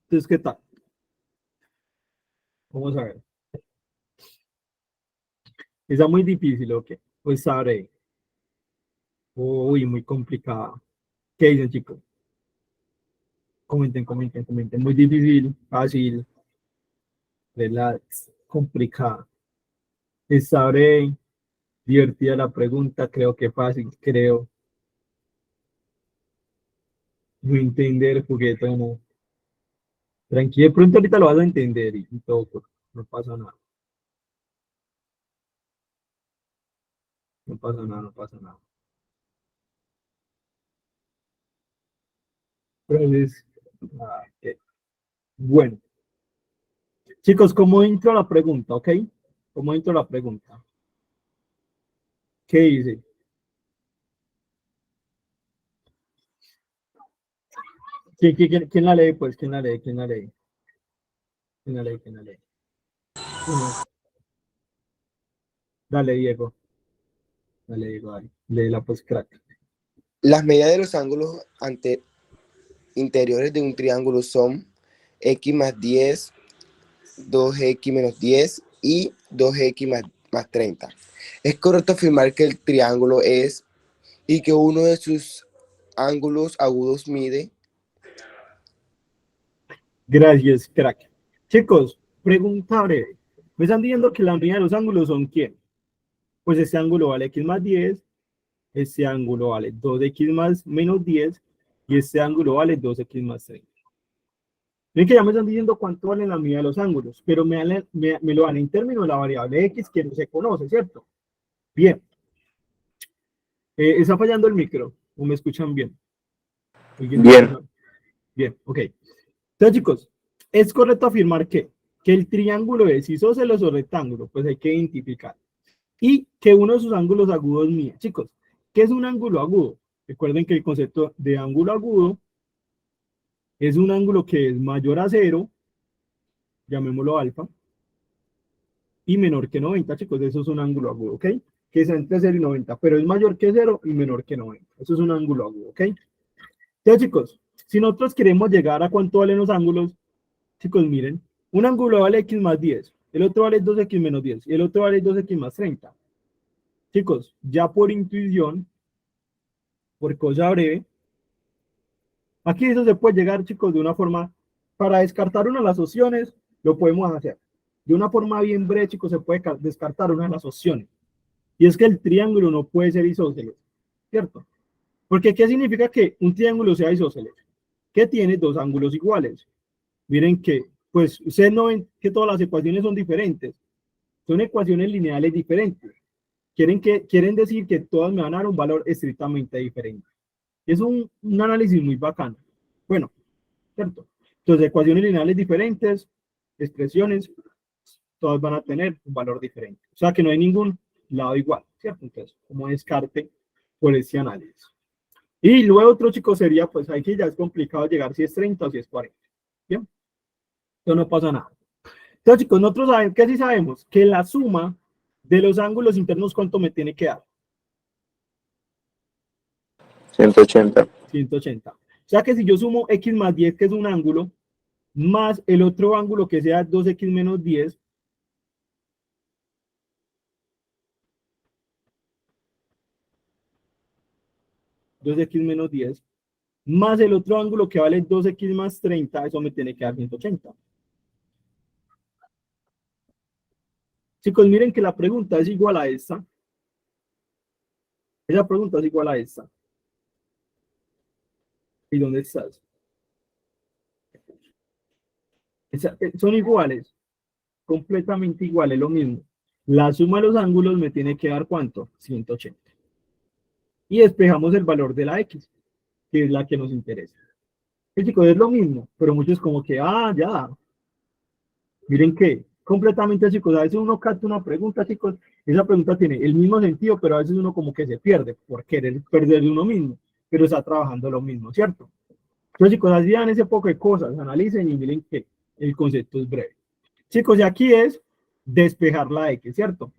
Speaker 1: Entonces, ¿qué tal? Vamos a ver. Está muy difícil, ¿ok? Pues sabré. Uy, muy complicada. ¿Qué dicen, chicos? Comenten. Muy difícil, fácil, relax, complicada. Sabré. Divertida la pregunta, creo que fácil, creo. No entender, juguetón. Tranquilo, de pronto ahorita lo vas a entender y todo, no pasa nada. No pasa nada. Entonces, ok. Bueno, chicos, ¿cómo entro a la pregunta, ok? ¿Cómo entro a la pregunta? ¿Qué dice? ¿Quién la lee, pues? ¿Quién la lee? Uno. Dale, Diego. Dale. Léela, pues, crack.
Speaker 4: Las medidas de los ángulos interiores de un triángulo son x más 10, 2x menos 10 y 2x más 30. Es correcto afirmar que el triángulo es y que uno de sus ángulos agudos mide.
Speaker 1: Gracias, crack. Chicos, pregunta breve. Me están diciendo que la medida de los ángulos son ¿quién? Pues este ángulo vale x más 10, este ángulo vale 2x más menos 10 y este ángulo vale 2x más 30. Ven que ya me están diciendo cuánto vale la medida de los ángulos, pero me lo dan en términos de la variable x que no se conoce, ¿cierto? Bien. ¿Está fallando el micro? ¿O me escuchan bien?
Speaker 4: Bien.
Speaker 1: Bien, ok. Entonces, chicos, es correcto afirmar que el triángulo es isósceles o rectángulo, pues hay que identificar. Y que uno de sus ángulos agudos mide. Chicos, ¿qué es un ángulo agudo? Recuerden que el concepto de ángulo agudo es un ángulo que es mayor a 0, llamémoslo alfa, y menor que 90, chicos, eso es un ángulo agudo, ¿ok? Que es entre 0 y 90, pero es mayor que 0 y menor que 90. Eso es un ángulo agudo, ¿ok? Entonces, chicos, si nosotros queremos llegar a cuánto valen los ángulos, chicos, miren, un ángulo vale x más 10, el otro vale 2x menos 10, y el otro vale 2x más 30. Chicos, ya por intuición, por cosa breve, aquí eso se puede llegar, chicos, de una forma, para descartar una de las opciones, lo podemos hacer. De una forma bien breve, chicos, se puede descartar una de las opciones. Y es que el triángulo no puede ser isósceles, ¿cierto? Porque ¿qué significa que un triángulo sea isósceles? Que tiene dos ángulos iguales. Miren que, pues, ustedes no ven que todas las ecuaciones son diferentes. Son ecuaciones lineales diferentes. Quieren decir que todas me van a dar un valor estrictamente diferente. Es un análisis muy bacano. Bueno, ¿cierto? Entonces, ecuaciones lineales diferentes, expresiones, todas van a tener un valor diferente. O sea que no hay ningún lado igual, ¿cierto? Entonces, como descarte por este análisis. Y luego otro, chicos, sería, pues aquí ya es complicado llegar si es 30 o si es 40. ¿Bien? Entonces no pasa nada. Entonces, chicos, nosotros sabemos, ¿qué sí sabemos? Que la suma de los ángulos internos, ¿cuánto me tiene que dar?
Speaker 4: 180.
Speaker 1: 180. O sea que si yo sumo x más 10, que es un ángulo, más el otro ángulo que sea 2x menos 10, más el otro ángulo que vale 2x más 30, eso me tiene que dar 180. Chicos, miren que la pregunta es igual a esta. Esa pregunta es igual a esta. ¿Y dónde estás? Son iguales, completamente iguales, lo mismo. La suma de los ángulos me tiene que dar ¿cuánto? 180. Y despejamos el valor de la x, que es la que nos interesa. Y chicos, es lo mismo, pero muchos como que, ya. Miren que, completamente, chicos, a veces uno capta una pregunta, chicos, esa pregunta tiene el mismo sentido, pero a veces uno como que se pierde por querer perder de uno mismo, pero está trabajando lo mismo, ¿cierto? Entonces, chicos, así dan ese poco de cosas, analicen y miren que el concepto es breve. Chicos, y aquí es despejar la x, ¿cierto?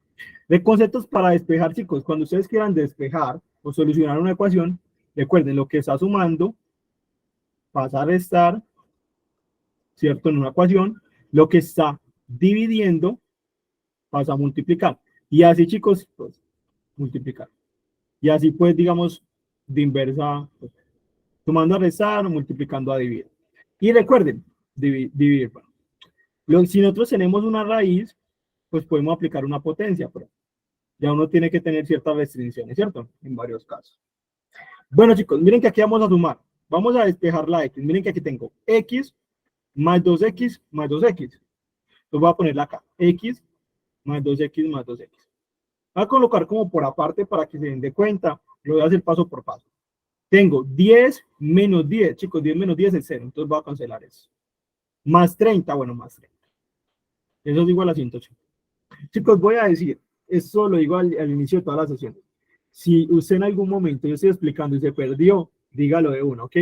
Speaker 1: De conceptos para despejar, chicos, cuando ustedes quieran despejar o solucionar una ecuación, recuerden lo que está sumando, pasa a restar, ¿cierto? En una ecuación, lo que está dividiendo, pasa a multiplicar. Y así, chicos, pues, multiplicar. Y así, pues, digamos, de inversa, pues, sumando a restar, multiplicando a dividir. Y recuerden, dividir. Bueno, si nosotros tenemos una raíz, pues podemos aplicar una potencia, pero ya uno tiene que tener ciertas restricciones, ¿cierto? En varios casos. Bueno, chicos, miren que aquí vamos a sumar. Vamos a despejar la x. Miren que aquí tengo x más 2x más 2x. Entonces voy a ponerla acá. X más 2x más 2x. Voy a colocar como por aparte para que se den de cuenta. Lo voy a hacer paso por paso. Tengo 10 menos 10. Chicos, 10 menos 10 es 0. Entonces voy a cancelar eso. Más 30. Bueno, más 30. Eso es igual a 180. Chicos, voy a decir, esto lo digo al inicio de todas las sesiones. Si usted en algún momento yo estoy explicando y se perdió, dígalo de uno, ¿ok?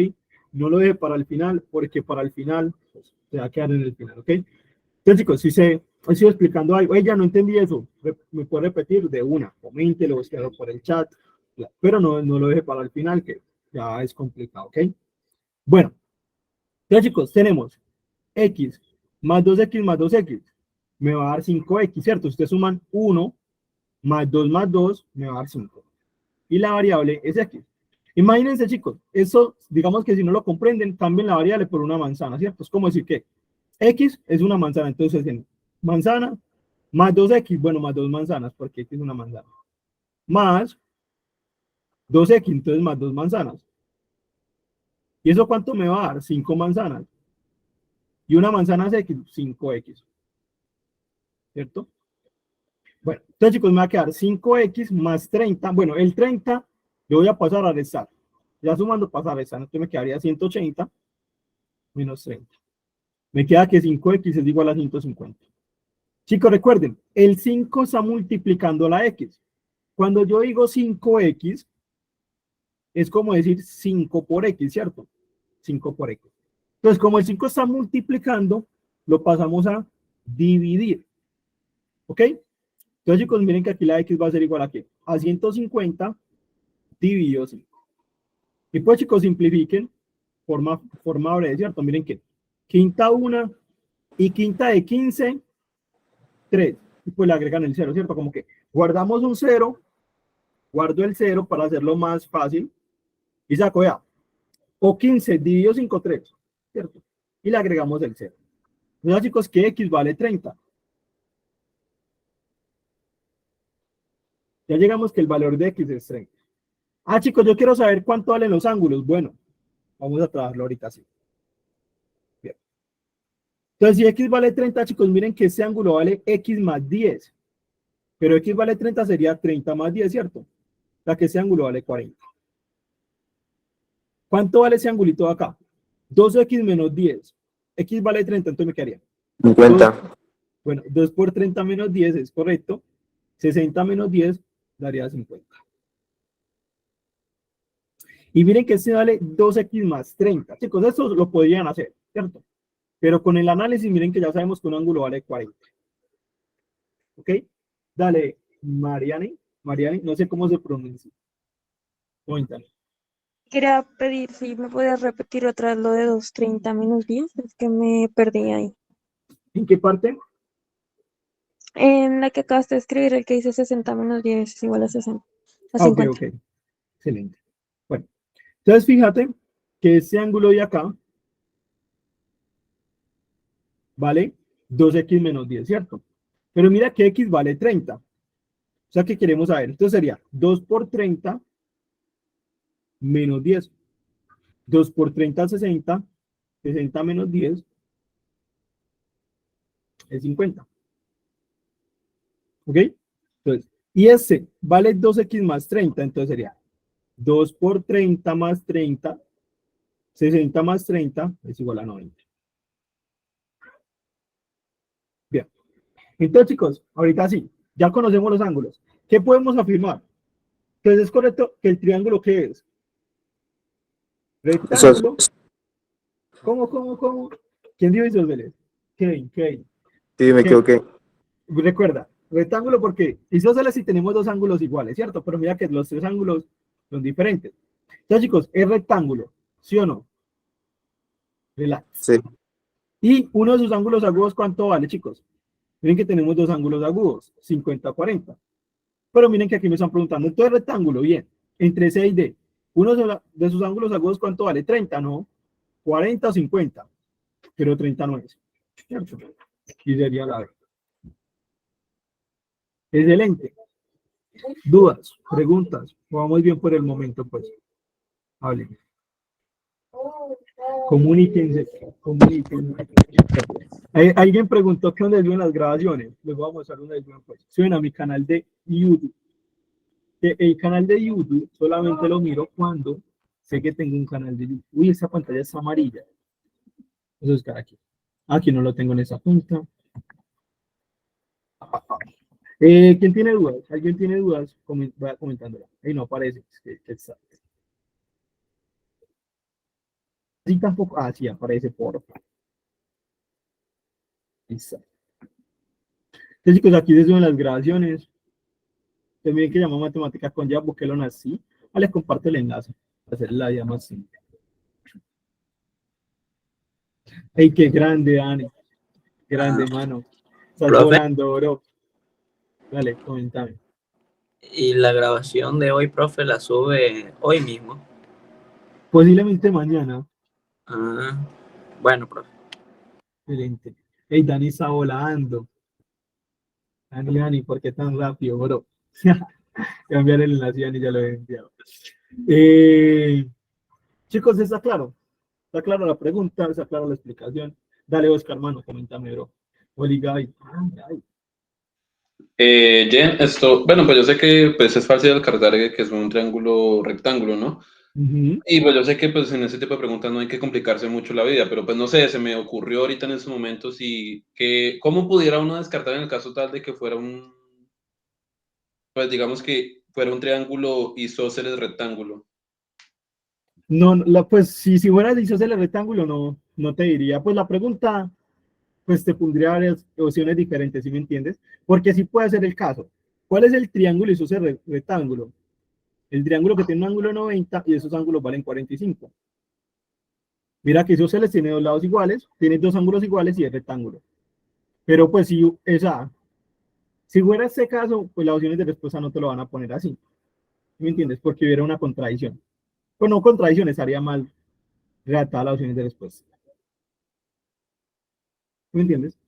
Speaker 1: No lo deje para el final, porque para el final pues, se va a quedar en el final, ¿ok? Entonces, chicos, si estoy explicando algo, ya no entendí eso, me puede repetir de una, coméntelo, escríbalo por el chat, pero no lo deje para el final, que ya es complicado, ¿ok? Bueno, entonces, chicos, tenemos x más 2x más 2x, me va a dar 5x, ¿cierto? Ustedes suman 1 más 2, me va a dar 5. Y la variable es x. Imagínense, chicos, eso, digamos que si no lo comprenden, cambien la variable por una manzana, ¿cierto? Es como decir que x es una manzana, entonces en manzana más 2x, bueno, más 2 manzanas, porque x es una manzana, más 2x, entonces más 2 manzanas. ¿Y eso cuánto me va a dar? 5 manzanas. Y una manzana es x, 5x. ¿Cierto? Bueno, entonces, chicos, me va a quedar 5x más 30. Bueno, el 30 lo voy a pasar a restar. Ya sumando pasa a restar, entonces me quedaría 180 menos 30. Me queda que 5x es igual a 150. Chicos, recuerden, el 5 está multiplicando la x. Cuando yo digo 5x, es como decir 5 por x, ¿cierto? 5 por x. Entonces, como el 5 está multiplicando, lo pasamos a dividir. ¿Ok? Entonces, chicos, miren que aquí la x va a ser igual a ¿qué? A 150 dividido 5. Y pues, chicos, simplifiquen forma breve, ¿cierto? Miren que quinta 1 y quinta de 15, 3. Y pues le agregan el 0, ¿cierto? Como que guardamos un 0, guardo el 0 para hacerlo más fácil y saco ya. O 15 dividido 5, 3, ¿cierto? Y le agregamos el 0. Entonces, chicos, que x vale 30. Ya llegamos que el valor de x es 30. Ah, chicos, yo quiero saber cuánto valen los ángulos. Bueno, vamos a trabajarlo ahorita así. Bien. Entonces, si x vale 30, chicos, miren que este ángulo vale x más 10. Pero x vale 30 sería 30 más 10, ¿cierto? O sea que ese ángulo vale 40. ¿Cuánto vale ese angulito de acá? 2x menos 10. X vale 30, entonces me quedaría
Speaker 4: 50.
Speaker 1: Bueno, 2 por 30 menos 10 es correcto. 60 menos 10 daría 50. Y miren que este vale 2x más 30. Chicos, esto lo podrían hacer, ¿cierto? Pero con el análisis, miren que ya sabemos que un ángulo vale 40. ¿Ok? Dale, Mariani, no sé cómo se pronuncia. Cuéntame.
Speaker 11: Quería pedir si me puedes repetir otra vez lo de 230 menos 10, es que me perdí ahí.
Speaker 1: ¿En qué parte?
Speaker 11: En la que acabaste de escribir, el que dice 60 menos 10 es igual a 60. A 50.
Speaker 1: Ok. Excelente. Bueno, entonces fíjate que este ángulo de acá vale 2x menos 10, ¿cierto? Pero mira que x vale 30. O sea que queremos saber. Entonces sería 2 por 30 menos 10. 2 por 30 60. 60 menos 10 es 50. ¿Ok? Entonces, y este vale 2x más 30. Entonces sería 2 por 30 más 30. 60 más 30 es igual a 90. Bien. Entonces, chicos, ahorita sí, ya conocemos los ángulos. ¿Qué podemos afirmar? Entonces, es correcto que el triángulo, ¿qué es? Rectángulo. ¿Cómo? ¿Quién dijo eso, Vélez? Kevin.
Speaker 4: Sí, me equivoqué.
Speaker 1: Recuerda, rectángulo porque isósceles si tenemos dos ángulos iguales, ¿cierto? Pero mira que los tres ángulos son diferentes. Entonces, chicos, es rectángulo, ¿sí o no? Relax.
Speaker 4: Sí.
Speaker 1: Y uno de sus ángulos agudos, ¿cuánto vale, chicos? Miren que tenemos dos ángulos agudos, 50-40. Pero miren que aquí me están preguntando, entonces rectángulo, bien, entre C y D, uno de sus ángulos agudos, ¿cuánto vale? 30, ¿no? 40 o 50, pero 30 no es. ¿Cierto? Aquí sería la B. Excelente. ¿Dudas? ¿Preguntas? Vamos bien por el momento, pues. Hablen. Comuníquense. Alguien preguntó que dónde suben las grabaciones. Les voy a mostrar una vez, pues. Suben a mi canal de YouTube. El canal de YouTube solamente lo miro cuando sé que tengo un canal de YouTube. Uy, esa pantalla está amarilla. Eso es cada aquí. Aquí no lo tengo en esa punta. ¿Quién tiene dudas? ¿Alguien tiene dudas? Vaya comentándola. Ahí no aparece. Que está. Sí, tampoco. Ah, sí, aparece por. Entonces, chicos, aquí se suben las grabaciones. También que llama matemáticas con ya, búsquelo así. Les comparto el enlace para hacer la vida más simple. ¡Ey, qué grande, Dani! Grande, mano. Estás
Speaker 8: Profe.
Speaker 1: volando, bro. Dale, coméntame.
Speaker 8: Y la grabación de hoy, profe, la sube hoy mismo.
Speaker 1: Posiblemente mañana.
Speaker 8: Ah, bueno, profe.
Speaker 1: Excelente. ¡Ey, Dani está volando! Dani, ¿por qué tan rápido, bro? Cambiar el enlace, Dani, ya lo he enviado. Chicos, ¿está claro? ¿Está clara la pregunta? ¿Está clara la explicación? Dale, Oscar, mano, coméntame, bro. Oli, Gaby.
Speaker 6: Jen, esto, bueno, pues yo sé que pues, es fácil descartar que es un triángulo rectángulo, ¿no? Y pues yo sé que pues en ese tipo de preguntas no hay que complicarse mucho la vida, pero pues no sé, se me ocurrió ahorita en ese momento si que cómo pudiera uno descartar en el caso tal de que fuera un, pues digamos que fuera un triángulo isósceles rectángulo.
Speaker 1: No, pues si fuera isósceles el rectángulo, no te diría. Pues la pregunta, pues te pondría varias opciones diferentes, ¿sí me entiendes? Porque sí puede ser el caso. ¿Cuál es el triángulo isósceles rectángulo? El triángulo que tiene un ángulo de 90 y esos ángulos valen 45. Mira que isósceles tiene dos lados iguales, tiene dos ángulos iguales y es rectángulo. Pero pues si fuera este caso, pues las opciones de respuesta no te lo van a poner así. ¿Sí me entiendes? Porque hubiera una contradicción. Pues no contradicción, estaría mal redactada las opciones de respuesta. ¿Me entiendes?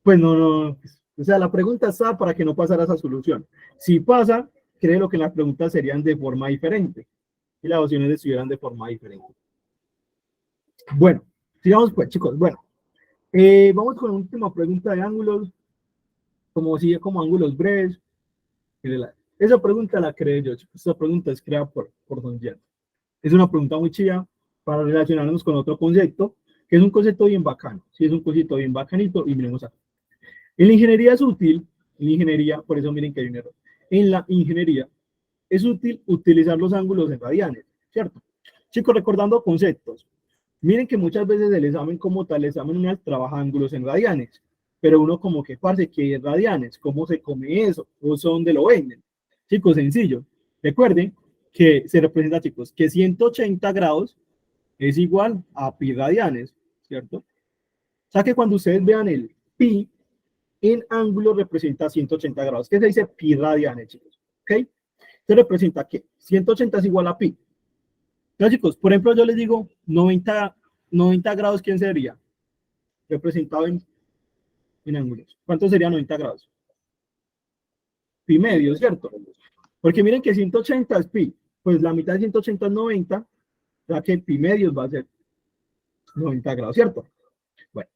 Speaker 1: Pues no. O sea, la pregunta está para que no pasara esa solución. Si pasa, créelo que las preguntas serían de forma diferente y las opciones estuvieran de forma diferente. Bueno, sigamos pues, chicos. Bueno, vamos con la última pregunta de ángulos, como ángulos breves. Esa pregunta la creé yo, chicos. Esa pregunta es creada por Don Jan. Es una pregunta muy chida para relacionarnos con otro concepto, que es un concepto bien bacano. Sí, es un concepto bien bacanito y miremos acá. En la ingeniería es útil, por eso miren que hay un error. En la ingeniería es útil utilizar los ángulos en radianes, ¿cierto? Chicos, recordando conceptos. Miren que muchas veces el examen como tal, el examen unidad trabaja ángulos en radianes, pero uno como que parce, ¿qué es radianes? ¿Cómo se come eso? ¿O dónde lo venden? Chicos, sencillo. Recuerden que se representa, chicos, que 180 grados es igual a pi radianes, ¿cierto? O sea que cuando ustedes vean el pi en ángulo representa 180 grados, que se dice pi radianes, chicos, ¿ok? Se representa que 180 es igual a pi. Entonces, chicos, por ejemplo, yo les digo 90 grados, ¿quién sería? Representado en ángulos. ¿Cuánto sería 90 grados? Pi medio, ¿cierto? Porque miren que 180 es pi, pues la mitad de 180 es 90, o sea que pi medio va a ser 90 grados, ¿cierto? Bueno,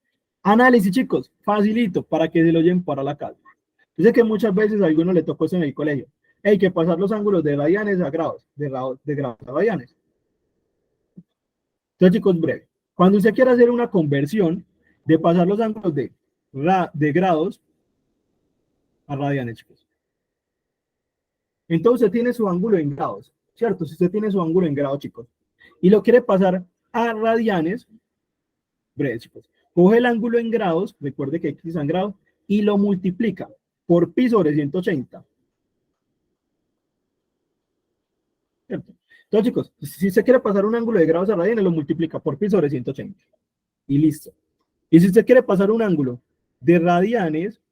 Speaker 1: análisis, chicos, facilito, para que se lo lleven para la casa. Yo sé que muchas veces a algunos le tocó eso en el colegio. Hay que pasar los ángulos de radianes a grados, de grados a radianes. Entonces, chicos, breve. Cuando usted quiere hacer una conversión de pasar los ángulos de grados a radianes, chicos. Entonces, usted tiene su ángulo en grados, ¿cierto? Si usted tiene su ángulo en grados, chicos, y lo quiere pasar a radianes, breve, chicos. Coge el ángulo en grados, recuerde que X en grados, y lo multiplica por pi sobre 180. ¿Cierto? Entonces, chicos, si usted quiere pasar un ángulo de grados a radianes, lo multiplica por pi sobre 180. Y listo. Y si usted quiere pasar un ángulo de radianes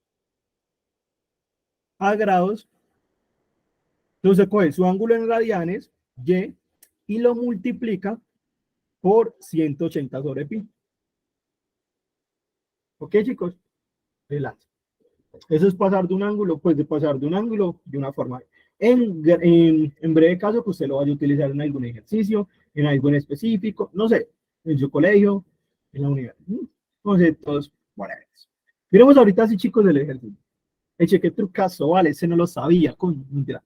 Speaker 1: a grados, Entonces coge su ángulo en radianes, y, y lo multiplica por 180 sobre pi. ¿Ok, chicos? Relax. Eso es pasar de un ángulo, pues de pasar de un ángulo de una forma. En breve caso, que usted lo vaya a utilizar en algún ejercicio, en algo en específico, no sé, en su colegio, en la universidad, conceptos, bueno. Miremos ahorita sí, chicos, del ejercicio. Eche, qué trucazo, vale, ese no lo sabía, con mentira.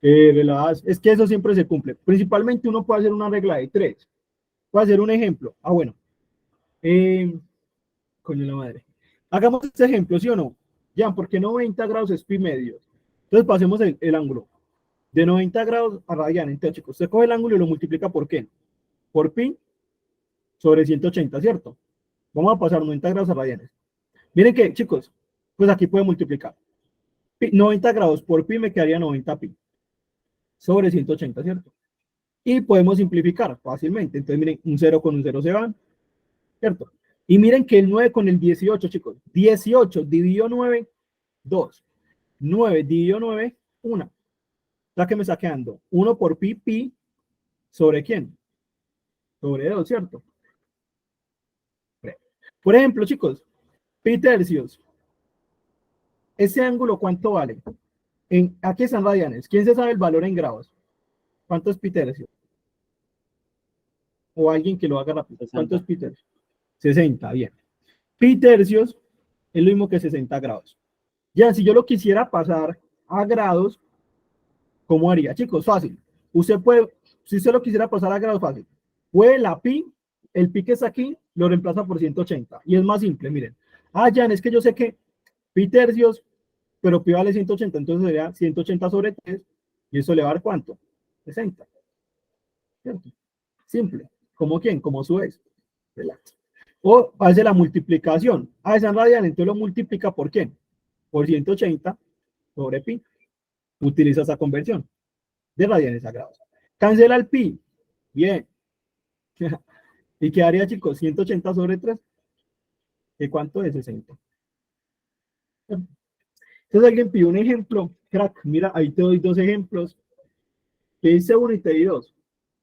Speaker 1: Es que eso siempre se cumple. Principalmente uno puede hacer una regla de 3. Puede hacer un ejemplo. Ah, bueno. Coño la madre. Hagamos este ejemplo, ¿sí o no? Ya, porque 90 grados es pi medio. Entonces pasemos el ángulo. De 90 grados a radian. Entonces, chicos, usted coge el ángulo y lo multiplica por ¿qué? Por pi sobre 180, ¿cierto? Vamos a pasar 90 grados a radianes. Miren que, chicos, pues aquí puede multiplicar. 90 grados por pi me quedaría 90 pi sobre 180, ¿cierto? Y podemos simplificar fácilmente. Entonces, miren, un 0 con un 0 se van, ¿cierto? Y miren que el 9 con el 18, chicos. 18 dividido 9, 2. 9 dividido 9, 1. O sea que me está quedando 1 por pi, pi, ¿sobre quién? Sobre 2, ¿cierto? Por ejemplo, chicos, pi tercios. ¿Ese ángulo cuánto vale? Aquí están radianes. ¿Quién se sabe el valor en grados? ¿Cuánto es pi tercios? O alguien que lo haga rápido.
Speaker 2: 60.
Speaker 1: ¿Cuánto es pi tercios? 60, bien. Pi tercios es lo mismo que 60 grados. Ya, si yo lo quisiera pasar a grados, ¿cómo haría? Chicos, fácil. Usted puede, si usted lo quisiera pasar a grados, fácil. Puede la pi, el pi que está aquí, lo reemplaza por 180. Y es más simple, miren. Ah, Jan, es que yo sé que pi tercios, pero pi vale 180, entonces sería 180 sobre 3, y eso le va a dar ¿cuánto? 60. ¿Cierto? Simple. ¿Como quién? Como su ex. Relax. O hace la multiplicación. Ah, es en radian, entonces lo multiplica ¿por quién? Por 180 sobre pi. Utiliza esa conversión de radianes a grados. Cancela el pi. Bien. ¿Y qué haría, chicos? 180 sobre 3. ¿De cuánto es? 60. Entonces alguien pidió un ejemplo. Crack, mira, ahí te doy 2 ejemplos. ¿Qué dice uno y te di 2?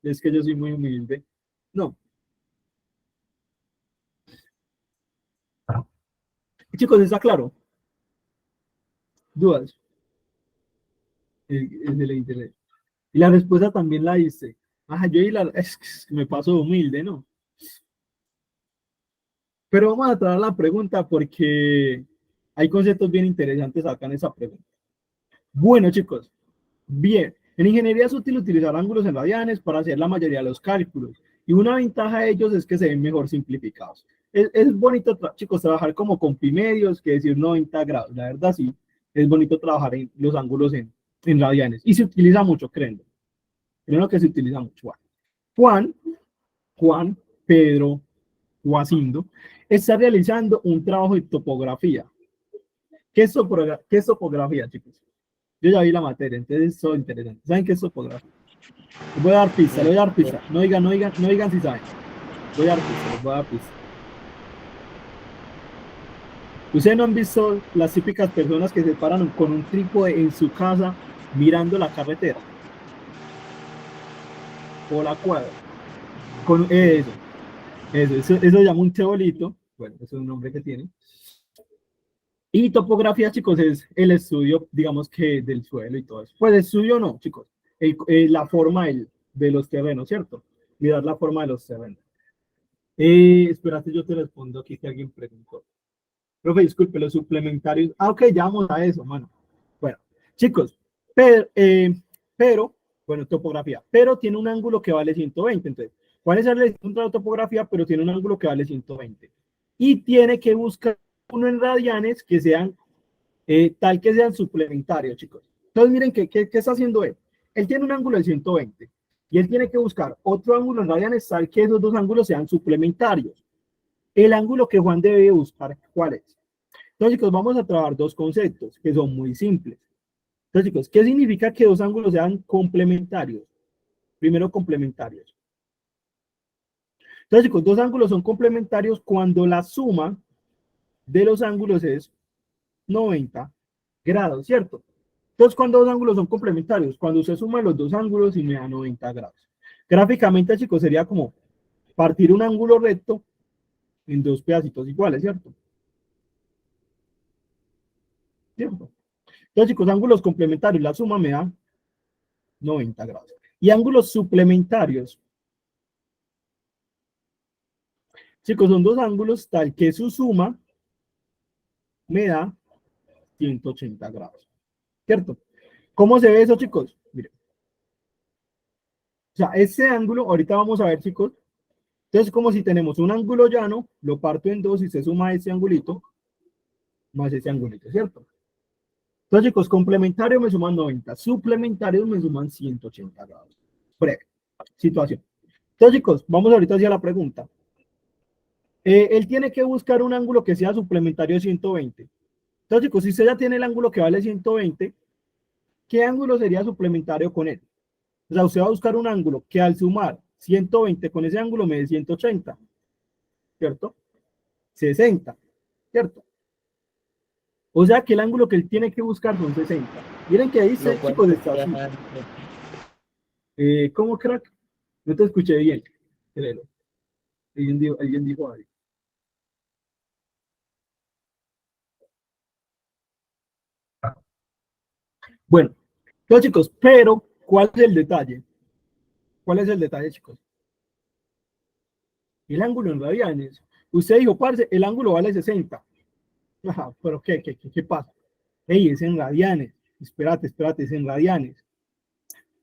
Speaker 1: Es que yo soy muy humilde. No. Chicos, ¿está claro? ¿Dudas? El de la internet. Y la respuesta también la hice. Ajá, yo es que me paso de humilde, ¿no? Pero vamos a traer la pregunta porque hay conceptos bien interesantes acá en esa pregunta. Bueno, chicos, bien. En ingeniería es útil utilizar ángulos en radianes para hacer la mayoría de los cálculos. Y una ventaja de ellos es que se ven mejor simplificados. Es bonito, chicos, trabajar como con pi medios, que decir 90 grados. La verdad, sí, es bonito trabajar en los ángulos en radianes. Y se utiliza mucho, créanlo. Creo que se utiliza mucho. Juan, Pedro, Guasindo, está realizando un trabajo de topografía. ¿Qué es topografía, chicos? Yo ya vi la materia, entonces eso es interesante. ¿Saben qué es topografía? Les voy a dar pista, les voy a dar pista. No digan si saben. Voy a dar pista, les voy a dar pista. ¿Ustedes no han visto las típicas personas que se paran con un trípode en su casa mirando la carretera? O la cuadra. Con eso se llama un teolito. Bueno, ese es un nombre que tiene. Y topografía, chicos, es el estudio, digamos que del suelo y todo eso. Pues estudio no, chicos. La forma de los terrenos, ¿cierto? Mirar la forma de los terrenos. Espérate, yo te respondo aquí que alguien preguntó. Profe, disculpe, los suplementarios. Ah, ok, ya vamos a eso, mano. Bueno, chicos, pero, bueno, topografía, pero tiene un ángulo que vale 120. Entonces, ¿cuál es el punto de la topografía? Pero tiene un ángulo que vale 120. Y tiene que buscar uno en radianes que sean, tal que sean suplementarios, chicos. Entonces, miren, ¿qué está haciendo él? Él tiene un ángulo de 120 y él tiene que buscar otro ángulo en radianes tal que esos dos ángulos sean suplementarios. El ángulo que Juan debe buscar, ¿cuál es? Entonces, chicos, vamos a trabajar 2 conceptos que son muy simples. Entonces, chicos, ¿qué significa que 2 ángulos sean complementarios? Primero, complementarios. Entonces, chicos, 2 ángulos son complementarios cuando la suma de los ángulos es 90 grados, ¿cierto? Entonces, cuando dos ángulos son complementarios, cuando usted suma los dos ángulos y me da 90 grados. Gráficamente, chicos, sería como partir un ángulo recto en dos pedacitos iguales, ¿cierto? ¿Cierto? Entonces, chicos, ángulos complementarios, la suma me da 90 grados. Y ángulos suplementarios, chicos, son dos ángulos tal que su suma me da 180 grados, ¿cierto? ¿Cómo se ve eso, chicos? Miren. O sea, ese ángulo, ahorita vamos a ver, chicos. Entonces, como si tenemos un ángulo llano, lo parto en dos y se suma ese angulito más ese angulito, ¿cierto? Entonces, chicos, complementarios me suman 90, suplementarios me suman 180 grados. Breve situación. Entonces, chicos, vamos ahorita hacia la pregunta. Él tiene que buscar un ángulo que sea suplementario de 120. Entonces, chicos, si usted ya tiene el ángulo que vale 120, ¿qué ángulo sería suplementario con él? O sea, usted va a buscar un ángulo que al sumar 120 con ese ángulo me dé 180, ¿cierto? 60, ¿cierto? O sea, que el ángulo que él tiene que buscar son 60. Miren que ahí dice, chicos, está así. ¿Cómo, crack? No te escuché bien. Créelo. Alguien dijo algo. Bueno, entonces, chicos, pero, ¿cuál es el detalle? ¿Cuál es el detalle, chicos? El ángulo en radianes. Usted dijo, parce, el ángulo vale 60. Ajá, pero ¿qué pasa? Ey, es en radianes. Espérate, es en radianes.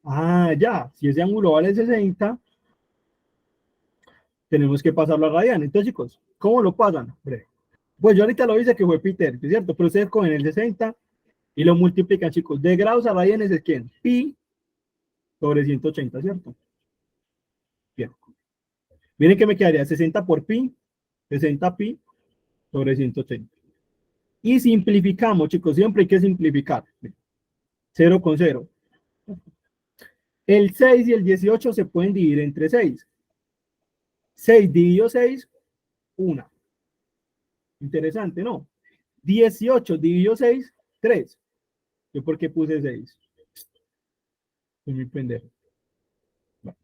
Speaker 1: Ah, ya, si ese ángulo vale 60, tenemos que pasarlo a radianes. Entonces, chicos, ¿cómo lo pasan? Breve. Pues yo ahorita lo hice que fue Peter, ¿cierto? Pero ustedes cogen el 60 y lo multiplican, chicos. De grados a radianes es ¿quién? Pi sobre 180, ¿cierto? Bien. Miren que me quedaría 60 por pi, 60 pi sobre 180. Y simplificamos, chicos, siempre hay que simplificar. 0 con 0. El 6 y el 18 se pueden dividir entre 6. 6 dividido 6, 1. Interesante, ¿no? 18 dividido 6, 3. ¿Yo por qué puse 6? Soy muy pendejo. Bueno,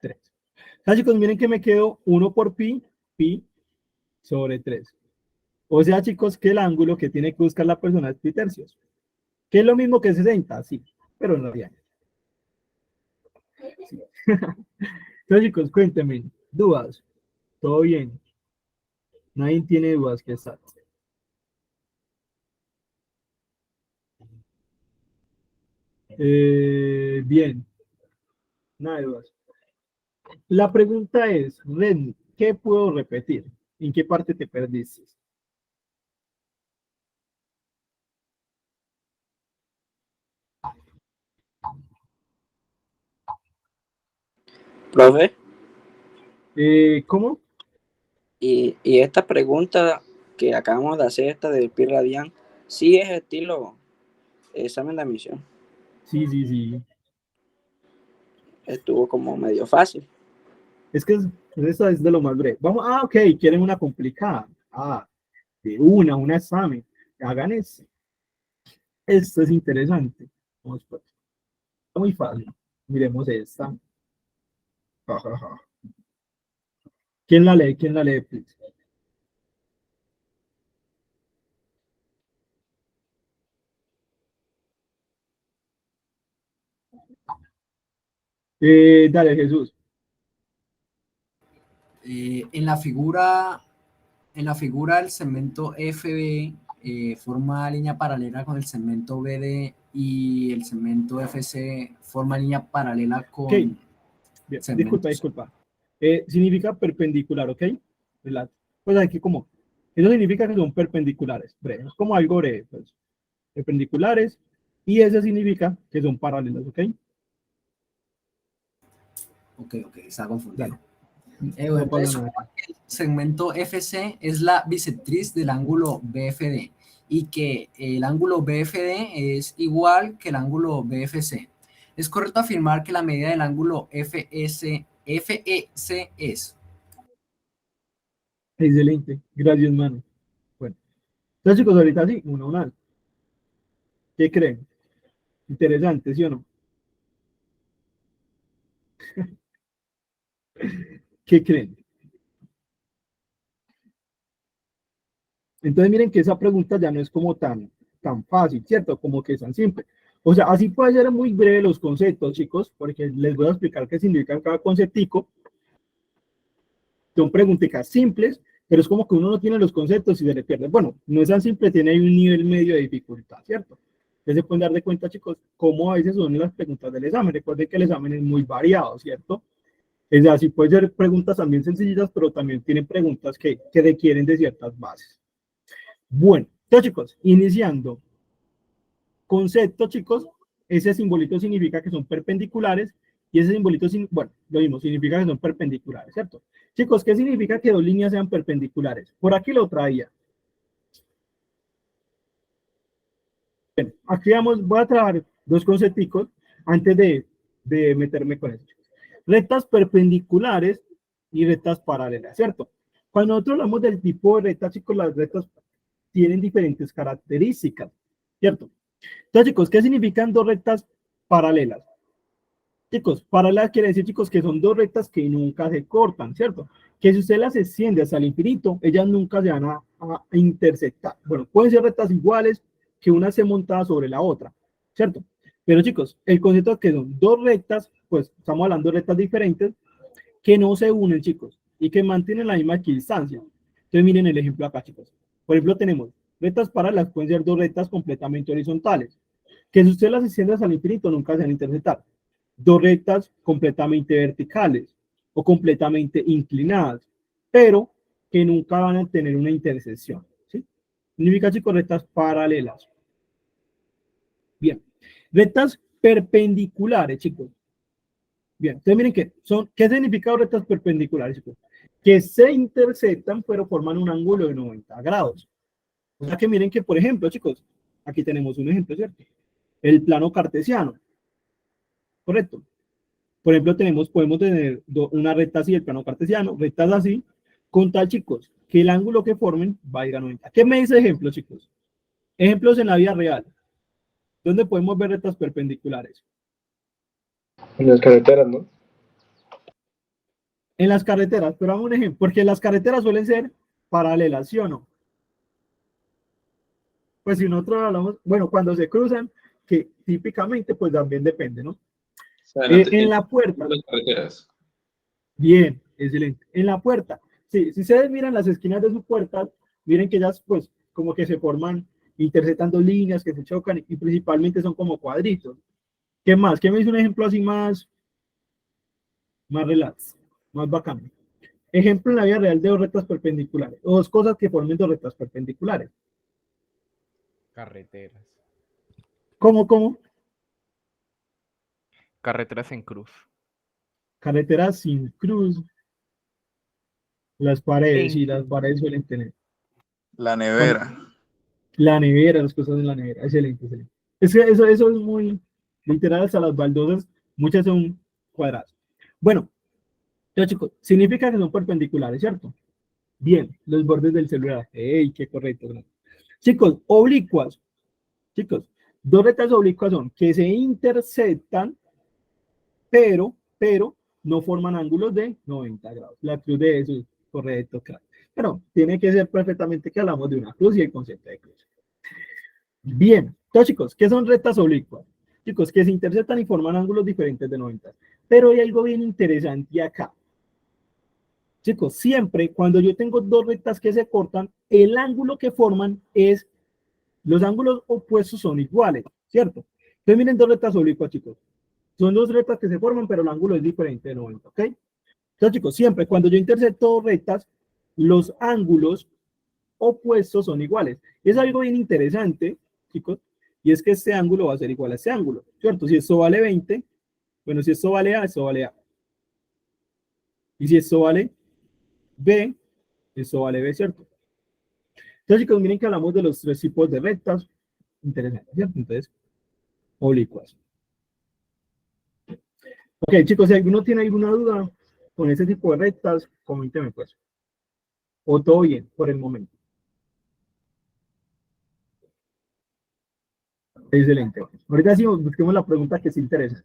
Speaker 1: 3. Ah, chicos, miren que me quedo 1 por pi, pi sobre 3. O sea, chicos, que el ángulo que tiene que buscar la persona es pi tercios. Que es lo mismo que 60, sí, pero no bien. Sí. Entonces, chicos, cuéntenme, dudas. ¿Todo bien? Nadie tiene dudas que está. Bien, nada de dudas. La pregunta es, Ren, ¿qué puedo repetir? ¿En qué parte te perdiste?
Speaker 8: Profe,
Speaker 1: ¿Cómo?
Speaker 8: y esta pregunta que acabamos de hacer, esta del pi radian, sí es estilo examen de admisión.
Speaker 1: Sí.
Speaker 8: Estuvo como medio fácil.
Speaker 1: Es que eso es de lo más breve. Vamos, ok, quieren una complicada. De una examen. Hagan eso. Esto es interesante. Vamos pues. Está muy fácil. Miremos esta. Ja, ja, ja. ¿Quién la lee? ¿Quién la lee, please? Dale, Jesús.
Speaker 12: En la figura el segmento FB forma línea paralela con el segmento BD y el segmento FC forma línea paralela con
Speaker 1: Okay. Bien. Disculpa. Significa perpendicular, ¿ok? Pues aquí como, eso significa que son perpendiculares, breve, es como algo breve, pues, perpendiculares, y eso significa que son paralelos, ¿ok?
Speaker 12: Ok, está confundido.
Speaker 1: No
Speaker 12: Entonces, el segmento FC es la bisectriz del ángulo BFD y que el ángulo BFD es igual que el ángulo BFC. Es correcto afirmar que la medida del ángulo FEC es.
Speaker 1: Excelente, gracias, mano. Bueno, entonces chicos, ahorita sí, uno. ¿Qué creen? Interesante, ¿sí o no? ¿Qué creen? Entonces miren que esa pregunta ya no es como tan fácil, ¿cierto? Como que es tan simple. O sea, así puede ser muy breve los conceptos, chicos, porque les voy a explicar qué significa cada conceptico. Son preguntitas simples, pero es como que uno no tiene los conceptos y se le pierde. Bueno, no es tan simple, tiene ahí un nivel medio de dificultad, ¿cierto? Entonces se pueden dar de cuenta, chicos, cómo a veces son las preguntas del examen. Recuerden que el examen es muy variado, ¿cierto? Es así, puede ser preguntas también sencillas, pero también tienen preguntas que requieren de ciertas bases. Bueno, entonces, chicos, iniciando. Concepto, chicos, ese simbolito significa que son perpendiculares y ese simbolito, bueno, lo mismo, significa que son perpendiculares, ¿cierto? Chicos, ¿qué significa que dos líneas sean perpendiculares? Por aquí lo traía. Bueno, aquí voy a trabajar dos conceptos antes de meterme con eso. Rectas perpendiculares y rectas paralelas, ¿cierto? Cuando nosotros hablamos del tipo de rectas, chicos, las rectas tienen diferentes características, ¿cierto? Entonces, chicos, ¿qué significan dos rectas paralelas? Chicos, paralelas quiere decir, chicos, que son dos rectas que nunca se cortan, ¿cierto? Que si usted las extiende hasta el infinito, ellas nunca se van a intersectar. Bueno, pueden ser rectas iguales, que una esté montada sobre la otra, ¿cierto? Pero, chicos, el concepto es que son dos rectas, pues estamos hablando de rectas diferentes, que no se unen, chicos, y que mantienen la misma equidistancia. Entonces, miren el ejemplo acá, chicos. Por ejemplo, tenemos rectas paralelas, pueden ser dos rectas completamente horizontales, que si usted las extiende hasta el infinito, nunca se van a intersectar. Dos rectas completamente verticales o completamente inclinadas, pero que nunca van a tener una intersección, ¿sí? Significa, chicos, rectas paralelas. Bien. Rectas perpendiculares, chicos. Bien, entonces miren que son, ¿qué significa rectas perpendiculares, chicos? Que se intersectan, pero forman un ángulo de 90 grados. O sea que miren que, por ejemplo, chicos, aquí tenemos un ejemplo, ¿cierto? El plano cartesiano. ¿Correcto? Por ejemplo, podemos tener una recta así, el plano cartesiano, rectas así, con tal, chicos, que el ángulo que formen va a ir a 90. ¿Qué me dice ejemplo, chicos? Ejemplos en la vida real. ¿Dónde podemos ver rectas perpendiculares?
Speaker 13: En las carreteras, ¿no?
Speaker 1: En las carreteras, pero hago un ejemplo, porque las carreteras suelen ser paralelas, ¿sí o no? Pues si nosotros hablamos, bueno, cuando se cruzan, que típicamente, pues también depende, ¿no? En la puerta.
Speaker 6: Las carreteras.
Speaker 1: Bien, excelente. En la puerta. Sí, si ustedes miran las esquinas de su puerta, miren que ellas, pues, como que se forman, intersetan dos líneas que se chocan y principalmente son como cuadritos. ¿Qué más? ¿Qué me dice un ejemplo así más relax, más bacano? Ejemplo en la vida real de dos rectas perpendiculares, o dos cosas que formen dos rectas perpendiculares.
Speaker 14: Carreteras.
Speaker 1: ¿Cómo?
Speaker 14: Carreteras en cruz.
Speaker 1: Carreteras sin cruz. Las paredes, sí, las paredes suelen tener.
Speaker 15: La nevera.
Speaker 1: La nevera, las cosas en la nevera. Excelente, excelente. Es que eso es muy literal, hasta las baldosas, muchas son cuadradas. Bueno, ya chicos, significa que son perpendiculares, ¿cierto? Bien, los bordes del celular. ¡Ey, qué correcto! ¿No? Chicos, oblicuas. Chicos, dos rectas oblicuas son que se intersectan, pero no forman ángulos de 90 grados. La cruz de eso es correcto, claro. Pero tiene que ser perfectamente que hablamos de una cruz y el concepto de cruz. Bien, entonces chicos, ¿qué son rectas oblicuas? Chicos, que se intersectan y forman ángulos diferentes de 90. Pero hay algo bien interesante acá. Chicos, siempre cuando yo tengo dos rectas que se cortan, el ángulo que forman es, los ángulos opuestos son iguales, ¿cierto? Entonces miren dos rectas oblicuas, chicos. Son dos rectas que se forman, pero el ángulo es diferente de 90, ¿ok? Entonces, chicos, siempre cuando yo intersecto dos rectas, los ángulos opuestos son iguales. Es algo bien interesante, chicos, y es que este ángulo va a ser igual a este ángulo, ¿cierto? Si esto vale 20, bueno, si esto vale A, esto vale A. Y si esto vale B, esto vale B, ¿cierto? Entonces, chicos, miren que hablamos de los tres tipos de rectas. Interesante, ¿cierto? Entonces, oblicuas. Ok, chicos, si alguno tiene alguna duda con ese tipo de rectas, coménteme pues. O todo bien por el momento. Excelente. Ahorita sí busquemos la pregunta que se interesa.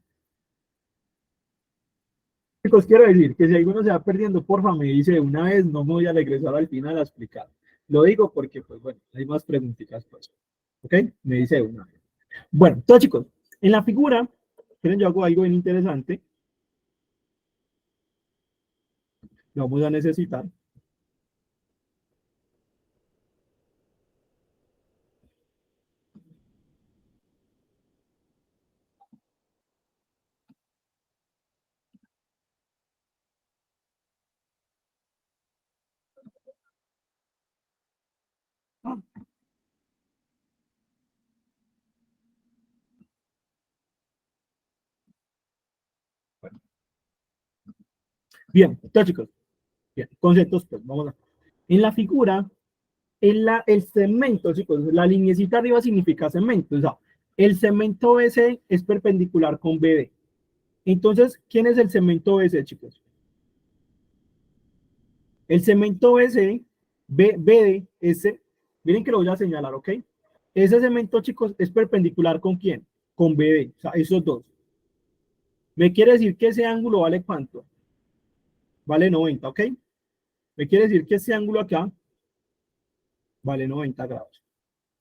Speaker 1: Chicos, quiero decir que si alguno se va perdiendo, porfa, me dice de una vez, no me voy a regresar al final a explicar. Lo digo porque, pues bueno, hay más preguntitas, pues. ¿Ok? Me dice de una vez. Bueno, entonces, chicos, en la figura, ¿quieren yo hago algo bien interesante? Lo vamos a necesitar. Bien, entonces, chicos, bien, conceptos, pues vamos a. En la figura, el segmento, chicos, la lineecita arriba significa segmento, o sea, el segmento BC es perpendicular con BD. Entonces, ¿quién es el segmento BC, chicos? El segmento BC, BD, miren que lo voy a señalar, ¿ok? Ese segmento, chicos, es perpendicular ¿con quién? Con BD, o sea, esos dos. Me quiere decir que ese ángulo vale ¿cuánto? Vale 90, ¿ok? Me quiere decir que ese ángulo acá vale 90 grados.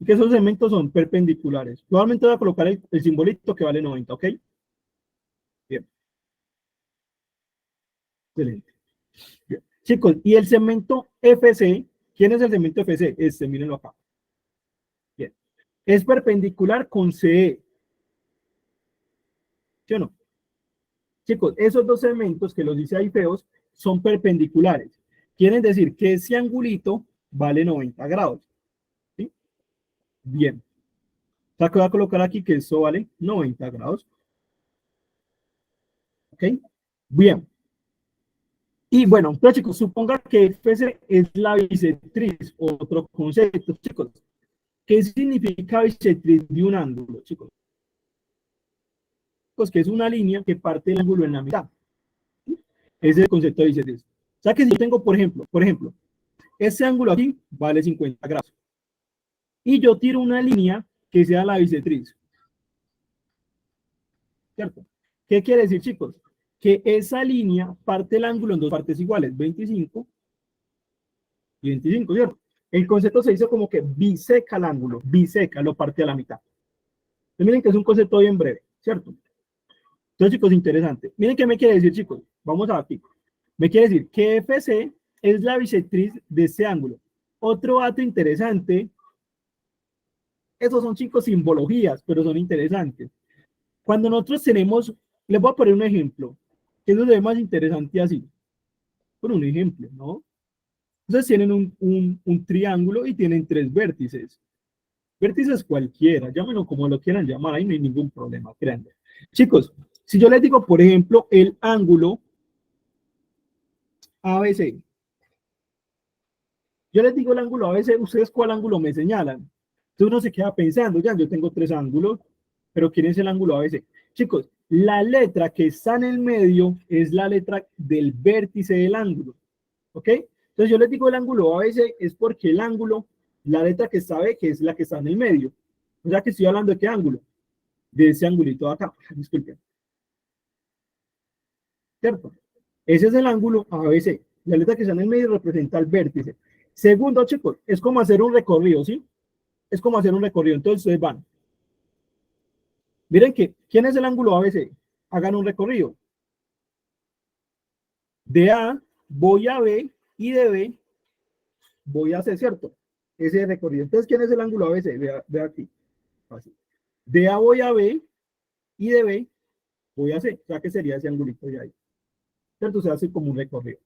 Speaker 1: Y que esos segmentos son perpendiculares. Nuevamente voy a colocar el simbolito que vale 90, ¿ok? Bien. Excelente. Bien. Chicos, y el segmento FC, ¿quién es el segmento FC? Este, mírenlo acá. Bien. Es perpendicular con CE. ¿Sí o no? Chicos, esos dos segmentos que los dice ahí feos son perpendiculares. Quieren decir que ese angulito vale 90 grados. ¿Sí? Bien. O sea que voy a colocar aquí que eso vale 90 grados. ¿Ok? Bien. Y bueno, entonces chicos, suponga que FC es la bisectriz, otro concepto, chicos. ¿Qué significa bisectriz de un ángulo, chicos? Pues que es una línea que parte el ángulo en la mitad. ¿Sí? Ese es el concepto de bisectriz. O sea que si yo tengo, por ejemplo, ese ángulo aquí vale 50 grados. Y yo tiro una línea que sea la bisectriz. ¿Cierto? ¿Qué quiere decir, chicos? Que esa línea parte el ángulo en dos partes iguales, 25 y 25, ¿cierto? El concepto se dice como que biseca el ángulo, biseca, lo parte a la mitad. Entonces, miren que es un concepto bien breve, ¿cierto? Entonces, chicos, interesante. Miren qué me quiere decir, chicos. Vamos a aquí. Me quiere decir que FC es la bisectriz de este ángulo. Otro dato interesante, esos son, chicos, simbologías, pero son interesantes. Cuando nosotros tenemos, les voy a poner un ejemplo, que eso se ve más interesante así. Por un ejemplo, ¿no? Entonces tienen un triángulo y tienen tres vértices. Vértices cualquiera, llámenlo como lo quieran llamar, ahí no hay ningún problema, créanme. Chicos, si yo les digo, por ejemplo, el ángulo ABC, yo les digo el ángulo ABC, ¿ustedes cuál ángulo me señalan? Entonces uno se queda pensando, ya, yo tengo tres ángulos, pero ¿quién es el ángulo ABC? Chicos, la letra que está en el medio es la letra del vértice del ángulo, ¿ok? Entonces yo les digo el ángulo ABC es porque el ángulo, la letra que está B, que es la que está en el medio. O sea que estoy hablando de qué ángulo, de ese angulito de acá, disculpen. ¿Cierto? Ese es el ángulo ABC. La letra que está en el medio representa el vértice. Segundo, chicos, es como hacer un recorrido, ¿sí? Es como hacer un recorrido. Entonces ustedes van. Miren que, ¿quién es el ángulo ABC? Hagan un recorrido. De A voy a B y de B voy a C, ¿cierto? Ese recorrido. Entonces, ¿quién es el ángulo ABC? Ve aquí. Así. De A voy a B y de B voy a C. O sea, que sería ese angulito de ahí. ¿Cierto? Se hace como un recorrido.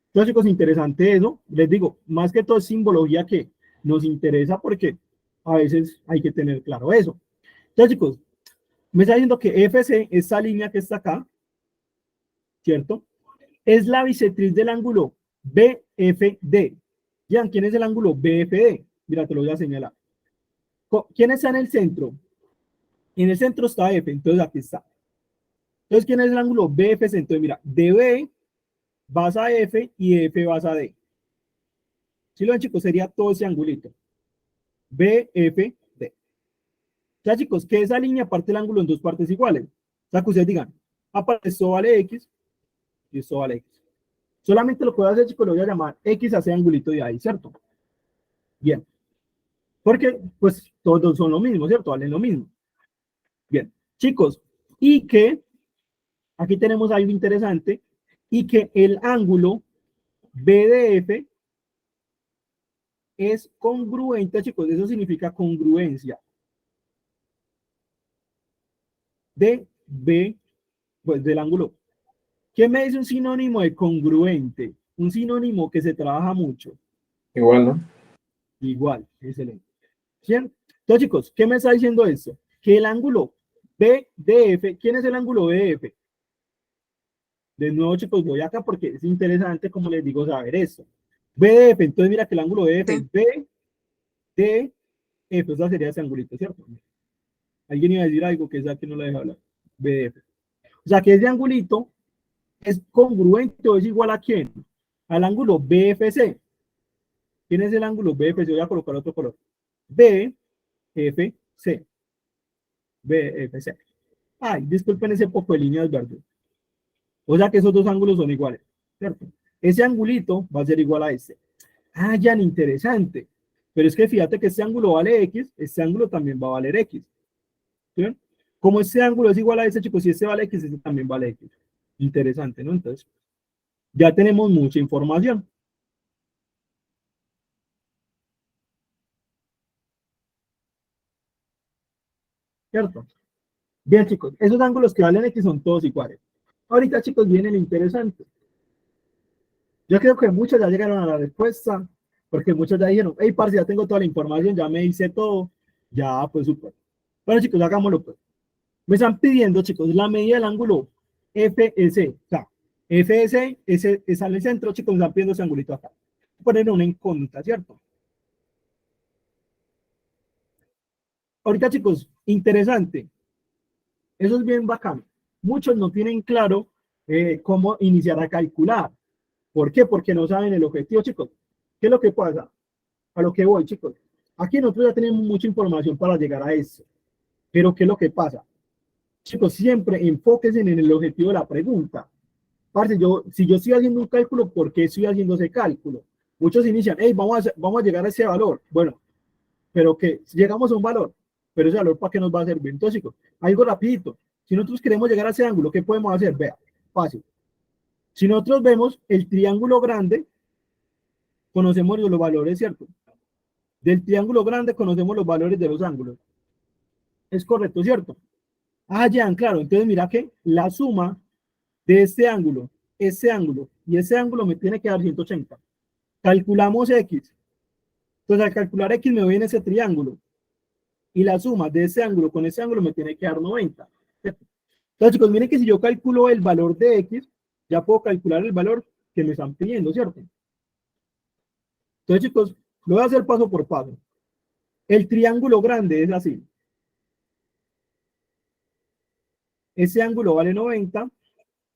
Speaker 1: Entonces, chicos, interesante eso. Les digo, más que todo es simbología que nos interesa porque a veces hay que tener claro eso. Entonces, chicos, me está diciendo que FC, esta línea que está acá, ¿cierto? Es la bisectriz del ángulo BFD. ¿Ya? ¿Quién es el ángulo BFD? Mira, te lo voy a señalar. ¿Quién está en el centro? En el centro está F, entonces aquí está. Entonces, ¿quién es el ángulo BFC? Entonces, mira, de B vas a F y de F vas a D. Si lo ven, chicos, sería todo ese angulito. BFD. sea, chicos, que esa línea parte el ángulo en dos partes iguales. O sea, que ustedes digan, esto vale X y esto vale X. Solamente lo que voy a hacer, chicos, lo voy a llamar X a ese angulito de ahí, ¿cierto? Bien. Porque, pues, todos son lo mismo, ¿cierto? Valen lo mismo. Bien. Chicos, y que, aquí tenemos algo interesante, y que el ángulo B de F es congruente, chicos, eso significa congruencia de B, pues del ángulo. ¿Qué me dice un sinónimo de congruente? Un sinónimo que se trabaja mucho.
Speaker 13: Igual, ¿no?
Speaker 1: Igual, excelente. ¿Bien? Entonces, chicos, ¿qué me está diciendo esto? Que el ángulo BDF, ¿quién es el ángulo BDF? De nuevo, chicos, voy acá porque es interesante, como les digo, saber esto. BDF, entonces mira que el ángulo BDF es BDF, o sea, sería ese angulito, ¿cierto? Alguien iba a decir algo que esa que no la deja hablar. BDF. O sea, que ese angulito es congruente o es igual a quién? Al ángulo BFC. ¿Quién es el ángulo BFC? Voy a colocar otro color. BFC. BFC. Ay, disculpen ese poco de líneas verdes. O sea que esos dos ángulos son iguales, ¿cierto? Ese angulito va a ser igual a este. Ah, ya, interesante. Pero es que fíjate que este ángulo vale X, este ángulo también va a valer X. ¿Sí? Como este ángulo es igual a este, chicos, si este vale X, este también vale X. Interesante, ¿no? Entonces, ya tenemos mucha información. ¿Cierto? Bien, chicos, esos ángulos que valen X son todos iguales. Ahorita, chicos, viene lo interesante. Yo creo que muchos ya llegaron a la respuesta, porque muchos ya dijeron, hey, parce, ya tengo toda la información, ya me hice todo, ya, pues, súper. Bueno, chicos, hagámoslo, pues. Me están pidiendo, chicos, la medida del ángulo FS, o sea, FS es al centro, chicos, me están pidiendo ese angulito acá. Poner una incógnita, ¿cierto? Ahorita, chicos, interesante. Eso es bien bacano. Muchos no tienen claro cómo iniciar a calcular. ¿Por qué? Porque no saben el objetivo, chicos. ¿Qué es lo que pasa? A lo que voy, chicos. Aquí nosotros ya tenemos mucha información para llegar a eso. Pero ¿qué es lo que pasa? Chicos, siempre enfóquense en el objetivo de la pregunta. Parce, si yo estoy haciendo un cálculo, ¿por qué estoy haciendo ese cálculo? Muchos inician, hey, vamos a llegar a ese valor. Bueno, pero que si llegamos a un valor, pero ese valor, ¿para qué nos va a servir? Entonces, chicos, algo rapidito. Si nosotros queremos llegar a ese ángulo, ¿qué podemos hacer? Vea, fácil. Si nosotros vemos el triángulo grande, conocemos los valores, ¿cierto? Del triángulo grande conocemos los valores de los ángulos. Es correcto, ¿cierto? Ah, ya, claro. Entonces, mira que la suma de este ángulo y ese ángulo me tiene que dar 180. Calculamos X. Entonces, al calcular X me voy en ese triángulo. Y la suma de ese ángulo con ese ángulo me tiene que dar 90. ¿Cierto? Entonces, chicos, miren que si yo calculo el valor de X, ya puedo calcular el valor que me están pidiendo, ¿cierto? Entonces, chicos, lo voy a hacer paso por paso. El triángulo grande es así. Ese ángulo vale 90,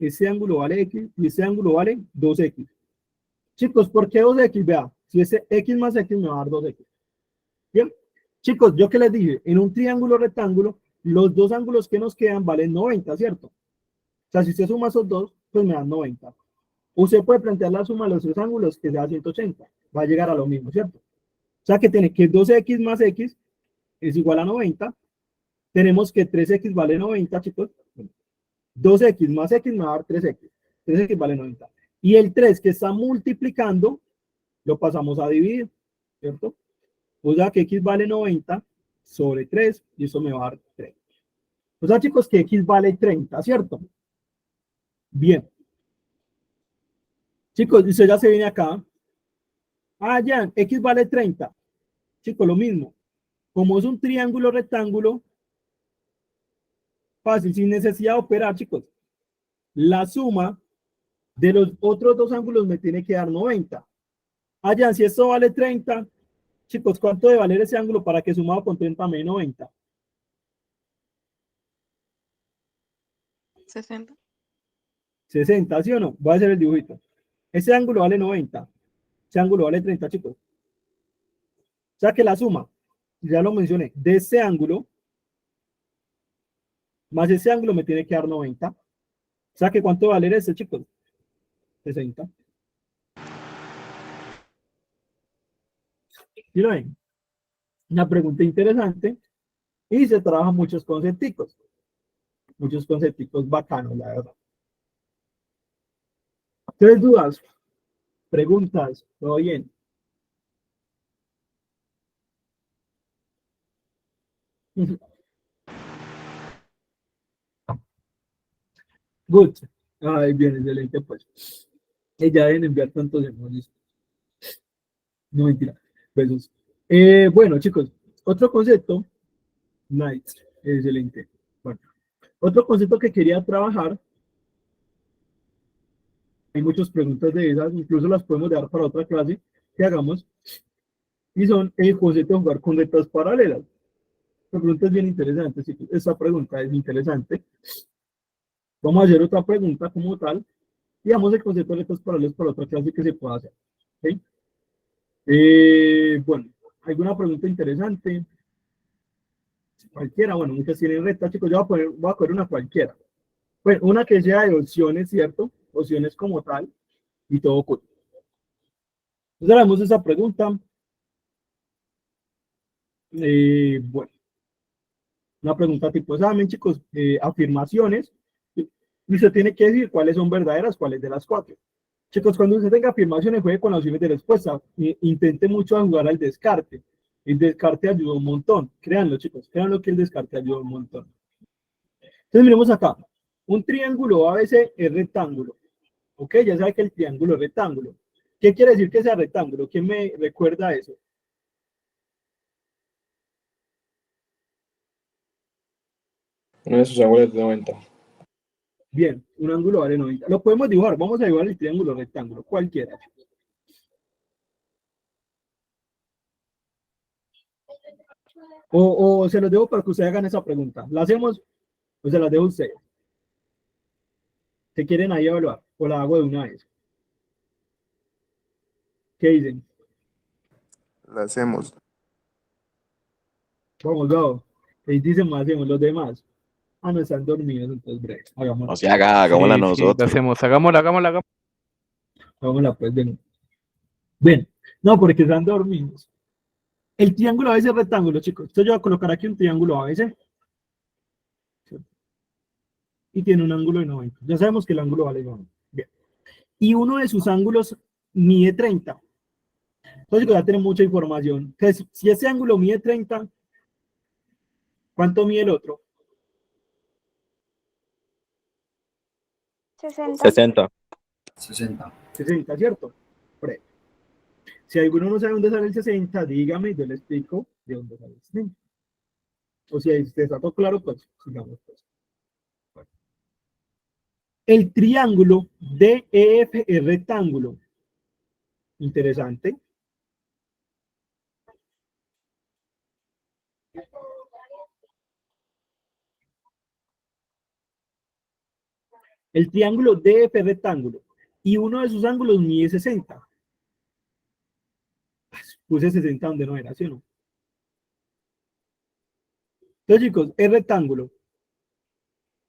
Speaker 1: ese ángulo vale X y ese ángulo vale 2X. Chicos, ¿por qué 2X? Vea, si ese X más X me va a dar 2X. Bien, chicos, yo que les dije, en un triángulo rectángulo, los dos ángulos que nos quedan valen 90, ¿cierto? O sea, si usted suma esos dos, pues me dan 90. Usted puede plantear la suma de los tres ángulos que sea 180. Va a llegar a lo mismo, ¿cierto? O sea, que tiene que 2X más X es igual a 90. Tenemos que 3X vale 90, chicos. 2X más X me va a dar 3X. 3X vale 90. Y el 3 que está multiplicando, lo pasamos a dividir, ¿cierto? O sea que X vale 90 sobre 3 y eso me va a dar 3. O sea, chicos, que X vale 30, ¿cierto? Bien. Chicos, usted ya se viene acá. Ah, ya, X vale 30. Chicos, lo mismo. Como es un triángulo rectángulo, fácil, sin necesidad de operar, chicos. La suma de los otros dos ángulos me tiene que dar 90. Allá, si esto vale 30, chicos, ¿cuánto debe valer ese ángulo para que sumado con 30 me dé 90?
Speaker 11: 60.
Speaker 1: 60, ¿sí o no? Voy a hacer el dibujito. Ese ángulo vale 90. Ese ángulo vale 30, chicos. O sea que la suma, ya lo mencioné, de ese ángulo más ese ángulo me tiene que dar 90. O sea, que ¿cuánto va a valer este, chicos? 60. ¿Sí lo ven? Una pregunta interesante y se trabaja muchos concepticos bacanos, la verdad. ¿Tres dudas? ¿Preguntas? ¿Todo bien? Good. Ay, bien, excelente, pues. Ya deben enviar tantos emojis. No, mentira. Besos. Bueno, chicos, otro concepto. Nice. Excelente. Bueno, otro concepto que quería trabajar. Hay muchas preguntas de esas, incluso las podemos dar para otra clase que hagamos. Y son el concepto de jugar con letras paralelas. La pregunta es bien interesante. Sí, esta pregunta es interesante. Vamos a hacer otra pregunta como tal. Y damos el concepto de letras paralelas para otra clase que se pueda hacer. ¿Okay? Bueno, ¿alguna pregunta interesante? Cualquiera, bueno, muchas tienen recta, chicos. Yo voy a coger una cualquiera. Bueno, una que sea de opciones, ¿cierto? Opciones como tal. Y todo cool. Entonces, hagamos esa pregunta. Bueno, una pregunta tipo examen, chicos, afirmaciones, y usted tiene que decir cuáles son verdaderas, cuáles de las cuatro. Chicos, cuando usted tenga afirmaciones, juegue con las opciones de respuesta, intente mucho a jugar al descarte. El descarte ayuda un montón, créanlo, chicos, créanlo que el descarte ayuda un montón. Entonces, miremos acá, un triángulo ABC es rectángulo, ¿ok? Ya sabe que el triángulo es rectángulo. ¿Qué quiere decir que sea rectángulo? ¿Quién me recuerda eso?
Speaker 13: Uno de sus ángulos de 90.
Speaker 1: Bien, un ángulo vale 90. Lo podemos dibujar. Vamos a dibujar el triángulo rectángulo, cualquiera. O se los dejo para que ustedes hagan esa pregunta. ¿La hacemos o se la dejo a ustedes? ¿Qué quieren ahí evaluar? ¿O la hago de una vez? ¿Qué dicen?
Speaker 15: La hacemos.
Speaker 1: Vamos, vamos. ¿Qué dicen más? Hacemos los demás. Ah, no están dormidos, entonces breve. Hagámosla.
Speaker 7: O sea, hagámosla
Speaker 3: Sí,
Speaker 7: nosotros.
Speaker 3: la hacemos, hagámosla.
Speaker 1: Hagámosla pues de nuevo. Ven, no, porque están dormidos. El triángulo ABC es rectángulo, chicos. Entonces yo voy a colocar aquí un triángulo ABC. Y tiene un ángulo de 90. Ya sabemos que el ángulo vale 90. Bien. Y uno de sus ángulos mide 30. Entonces ya tenemos mucha información. Entonces, si ese ángulo mide 30, ¿cuánto mide el otro?
Speaker 5: 60.
Speaker 1: 60, ¿cierto? Pre. Si alguno no sabe dónde sale el 60, dígame, yo le explico de dónde sale el 60. O si está todo claro, pues sigamos. Pues. Bueno. El triángulo DEF es rectángulo. Interesante. El triángulo DF es rectángulo y uno de sus ángulos mide 60. Puse 60 donde no era, ¿sí o no? Entonces, chicos, es rectángulo.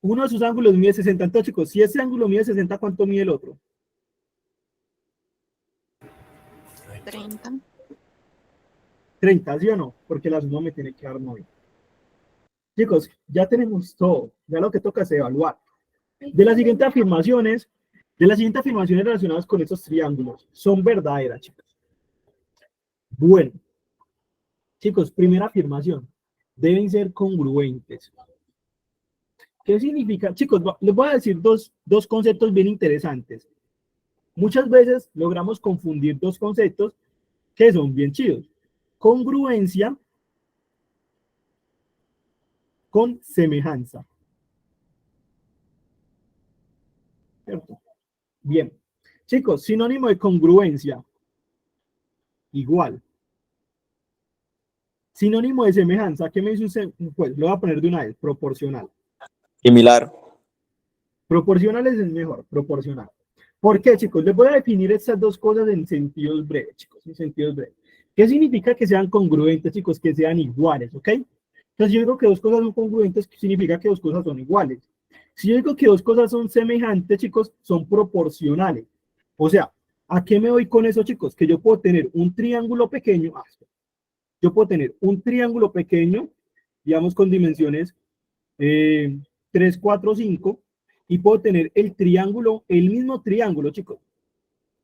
Speaker 1: Uno de sus ángulos mide 60. Entonces, chicos, si ese ángulo mide 60, ¿cuánto mide el otro?
Speaker 5: 30.
Speaker 1: 30, ¿sí o no? Porque la suma me tiene que dar 90. Chicos, ya tenemos todo. Ya lo que toca es evaluar. De las siguientes afirmaciones relacionadas con estos triángulos, son verdaderas, chicos. Bueno, chicos, primera afirmación. Deben ser congruentes. ¿Qué significa? Chicos, les voy a decir dos conceptos bien interesantes. Muchas veces logramos confundir dos conceptos que son bien chidos. Congruencia con semejanza. ¿Cierto? Bien. Chicos, sinónimo de congruencia. Igual. Sinónimo de semejanza. ¿Qué me dice usted? Pues lo voy a poner de una vez. Proporcional.
Speaker 2: Similar.
Speaker 1: Proporcional es el mejor. Proporcional. ¿Por qué, chicos? Les voy a definir estas dos cosas en sentidos breves, chicos. En sentidos breves. ¿Qué significa que sean congruentes, chicos? Que sean iguales, ¿ok? Entonces, yo digo que dos cosas son congruentes, significa que dos cosas son iguales. Si yo digo que dos cosas son semejantes, chicos, son proporcionales. O sea, ¿a qué me voy con eso, chicos? Que yo puedo tener un triángulo pequeño, yo puedo tener un triángulo pequeño, digamos con dimensiones 3, 4, 5, y puedo tener el triángulo, el mismo triángulo, chicos,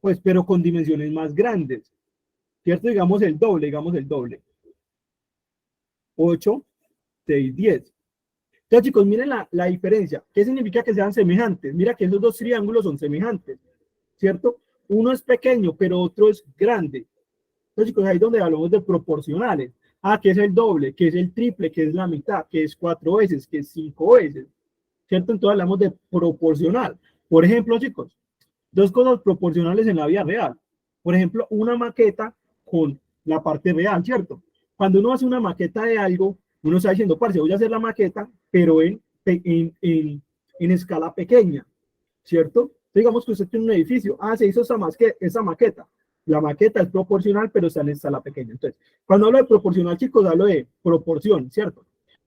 Speaker 1: pues, pero con dimensiones más grandes, ¿cierto? Digamos el doble, 8, 6, 10. Entonces, chicos, miren la diferencia. ¿Qué significa que sean semejantes? Mira que esos dos triángulos son semejantes, ¿cierto? Uno es pequeño, pero otro es grande. Entonces, chicos, ahí es donde hablamos de proporcionales. Que es el doble, que es el triple, que es la mitad, que es 4 veces, que es 5 veces, ¿cierto? Entonces hablamos de proporcional. Por ejemplo, chicos, dos cosas proporcionales en la vida real. Por ejemplo, una maqueta con la parte real, ¿cierto? Cuando uno hace una maqueta de algo, uno está diciendo, parce, voy a hacer la maqueta, pero en escala pequeña, ¿cierto? Digamos que usted tiene un edificio, se hizo esa maqueta. La maqueta es proporcional, pero está en escala pequeña. Entonces, cuando hablo de proporcional, chicos, hablo de proporción, ¿cierto?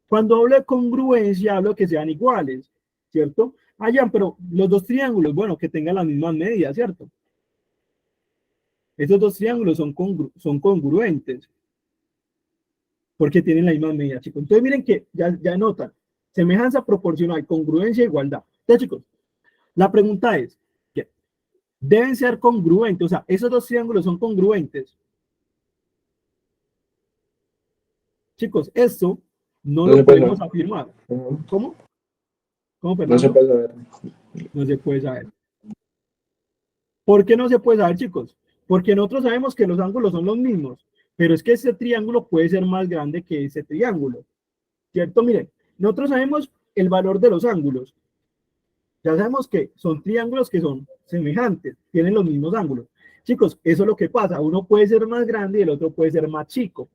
Speaker 1: Cuando hablo de congruencia, hablo de que sean iguales, ¿cierto? Ya, pero los dos triángulos, bueno, que tengan las mismas medidas, ¿cierto? Estos dos triángulos son congruentes, porque tienen la misma medida, chicos. Entonces, miren que ya notan, semejanza proporcional, congruencia, igualdad. Entonces, chicos, la pregunta es, deben ser congruentes, o sea, esos dos triángulos son congruentes. Chicos, esto no lo podemos afirmar. ¿Cómo? ¿Cómo, Fernando?
Speaker 13: No se puede saber.
Speaker 1: No se puede saber. ¿Por qué no se puede saber, chicos? Porque nosotros sabemos que los ángulos son los mismos, pero es que ese triángulo puede ser más grande que ese triángulo, ¿cierto? Miren, nosotros sabemos el valor de los ángulos. Ya sabemos que son triángulos que son semejantes, tienen los mismos ángulos. Chicos, eso es lo que pasa. Uno puede ser más grande y el otro puede ser más chico.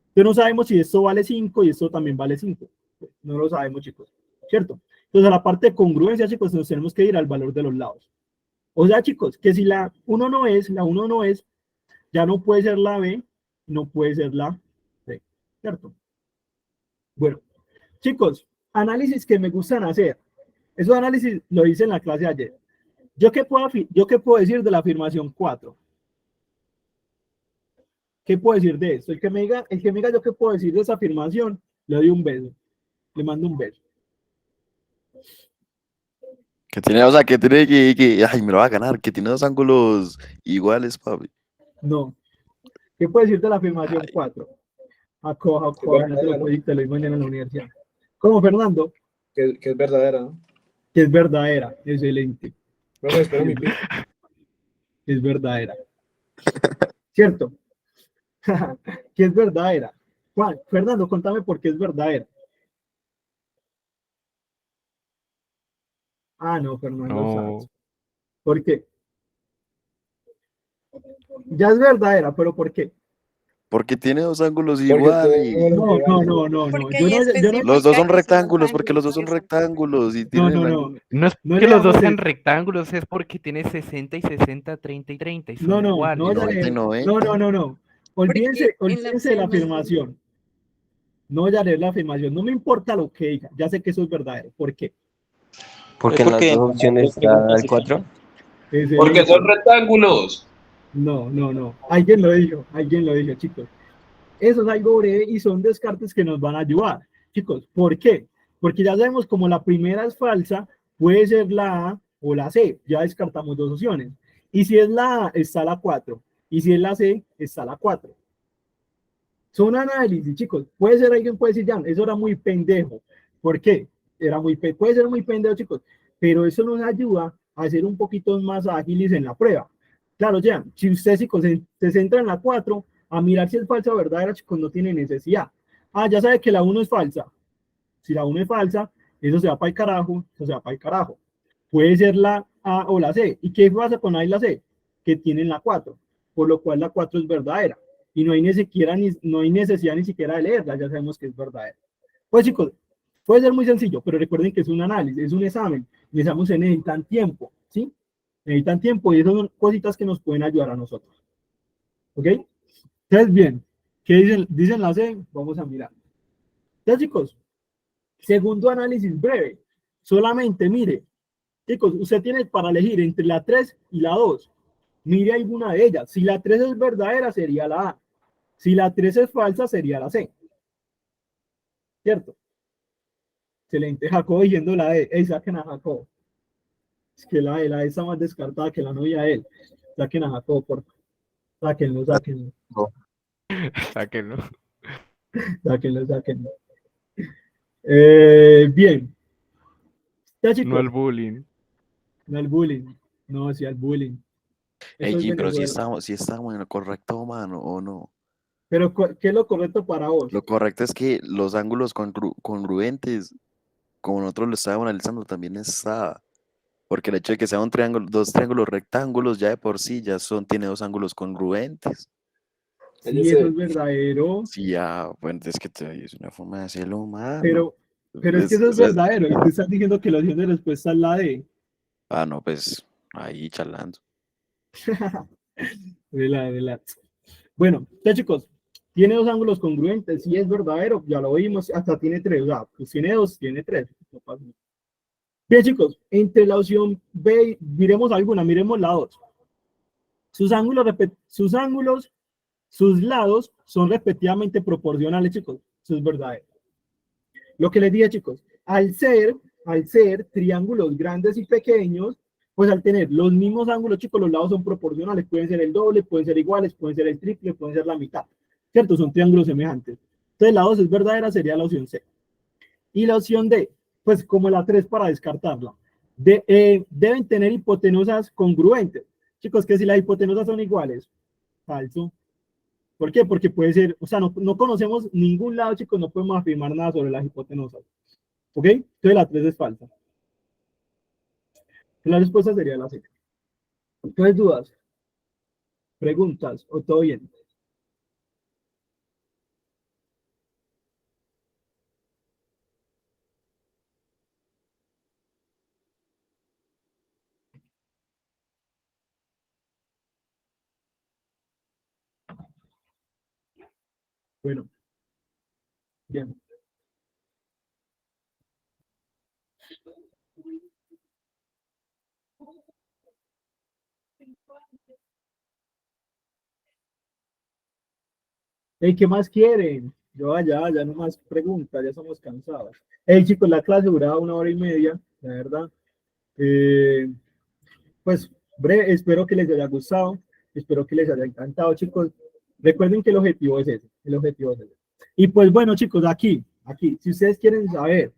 Speaker 1: Entonces no sabemos si esto vale 5 y esto también vale 5. No lo sabemos, chicos, ¿cierto? Entonces a la parte de congruencia, chicos, nos tenemos que ir al valor de los lados. O sea, chicos, que si la 1 no es, ya no puede ser la B, no puede ser la C, ¿cierto? Bueno, chicos, análisis que me gustan hacer. Esos análisis lo hice en la clase de ayer. ¿Yo qué puedo decir de la afirmación 4? ¿Qué puedo decir de esto? El que me diga yo qué puedo decir de esa afirmación, le doy un beso. Le mando un beso.
Speaker 7: Que tiene, o sea, que tiene ay, me lo va a ganar, que tiene dos ángulos iguales, papi.
Speaker 1: No. ¿Qué puedo decir de la afirmación 4? Acoja, no te lo puedo, te lo doy mañana en la universidad. ¿Cómo, Fernando?
Speaker 13: Que es verdadera, ¿no?
Speaker 1: Que es verdadera, excelente.
Speaker 13: Bueno, espero mi pico.
Speaker 1: Es verdadera. ¿Cierto? Que es verdadera. Juan, Fernando, contame por qué es verdadera. No, Fernando.
Speaker 3: No.
Speaker 1: ¿Por qué? Ya es verdadera, pero ¿por qué?
Speaker 7: Porque tiene dos ángulos iguales.
Speaker 1: No.
Speaker 7: Los dos son rectángulos, porque los dos son rectángulos. Y tienen
Speaker 3: No es que los dos sean rectángulos, es porque tiene 60 y 60, 30 y 30. Y son iguales.
Speaker 1: No. Olvídense de la afirmación. No voy a leer la afirmación. No me importa lo que diga. Ya sé que eso es verdadero. ¿Por qué?
Speaker 14: Porque en las dos opciones está el 4.
Speaker 6: Porque son rectángulos.
Speaker 1: No. Alguien lo dijo, chicos. Eso es algo breve y son descartes que nos van a ayudar. Chicos, ¿por qué? Porque ya sabemos como la primera es falsa, puede ser la A o la C. Ya descartamos dos opciones. Y si es la A, está la 4. Y si es la C, está la 4. Son análisis, chicos. Alguien puede decir, ya, eso era muy pendejo. ¿Por qué? Puede ser muy pendejo, chicos. Pero eso nos ayuda a ser un poquito más ágiles en la prueba. Claro, ya, si usted se centra en la 4, a mirar si es falsa o verdadera, chicos, no tiene necesidad. Ya sabe que la 1 es falsa. Si la 1 es falsa, eso se va para el carajo, Puede ser la A o la C. ¿Y qué pasa con A y la C? Que tienen la 4, por lo cual la 4 es verdadera. Y no hay necesidad ni siquiera de leerla, ya sabemos que es verdadera. Pues chicos, puede ser muy sencillo, pero recuerden que es un análisis, es un examen. Y examen se necesitan tiempo, ¿sí? Necesitan tiempo y esas son cositas que nos pueden ayudar a nosotros. ¿Ok? Entonces, bien, ¿qué dicen la C? Vamos a mirar. Entonces, chicos, segundo análisis breve. Solamente mire, chicos, usted tiene para elegir entre la 3 y la 2. Mire alguna de ellas. Si la 3 es verdadera, sería la A. Si la 3 es falsa, sería la C. ¿Cierto? Excelente. Jacobo diciendo la E. Ey, saquen a Jacobo. Es que la E está más descartada que la novia de él. Saquen a Jacobo, por favor. Sáquenlo.
Speaker 3: Sáquenlo.
Speaker 1: Sáquenlo. Bien. Ya, chicos.
Speaker 3: No al bullying.
Speaker 1: No al bullying. No, sí al bullying.
Speaker 7: Ey,
Speaker 1: Eso es
Speaker 7: Jim, pero
Speaker 1: Venezuela.
Speaker 7: si estamos en lo correcto, mano, o no.
Speaker 1: Pero, ¿qué es lo correcto para vos?
Speaker 7: Lo correcto es que los ángulos congruentes, como nosotros lo estábamos analizando, también está. Porque el hecho de que sea un triángulo, dos triángulos rectángulos, ya de por sí tiene dos ángulos congruentes.
Speaker 1: Sí, eso es verdadero.
Speaker 7: Sí, ya, bueno, es que es una forma de hacerlo humano.
Speaker 1: Pero es que eso es verdadero. Y tú estás diciendo que la opción de respuesta es la D.
Speaker 7: Ah, no, pues ahí charlando.
Speaker 1: Vela. Bueno, ya chicos, tiene dos ángulos congruentes. Si es verdadero, ya lo vimos. Hasta tiene 3. O sea, pues tiene 2, tiene 3. No pasa nada. Bien, chicos, entre la opción B, miremos la 2. Sus lados son respectivamente proporcionales, chicos. Eso es verdadero. Lo que les dije, chicos, al ser triángulos grandes y pequeños, pues al tener los mismos ángulos, chicos, los lados son proporcionales. Pueden ser el doble, pueden ser iguales, pueden ser el triple, pueden ser la mitad. ¿Cierto? Son triángulos semejantes. Entonces, la 2 es verdadera, sería la opción C. Y la opción D, pues como la 3 para descartarla. Deben tener hipotenusas congruentes. Chicos, que si las hipotenusas son iguales, falso. ¿Por qué? Porque puede ser, o sea, no conocemos ningún lado, chicos, no podemos afirmar nada sobre las hipotenusas. ¿Ok? Entonces la 3 es falsa. La respuesta sería la C. ¿Tienes dudas? ¿Preguntas? ¿O todo bien? Bueno. Bien. Hey, ¿qué más quieren? Ya no más preguntas, ya somos cansados. Hey, chicos, la clase duraba 1 hora y media, la verdad. Pues, breve, espero que les haya gustado, espero que les haya encantado, chicos. Recuerden que el objetivo es ese, Y pues bueno, chicos, aquí, si ustedes quieren saber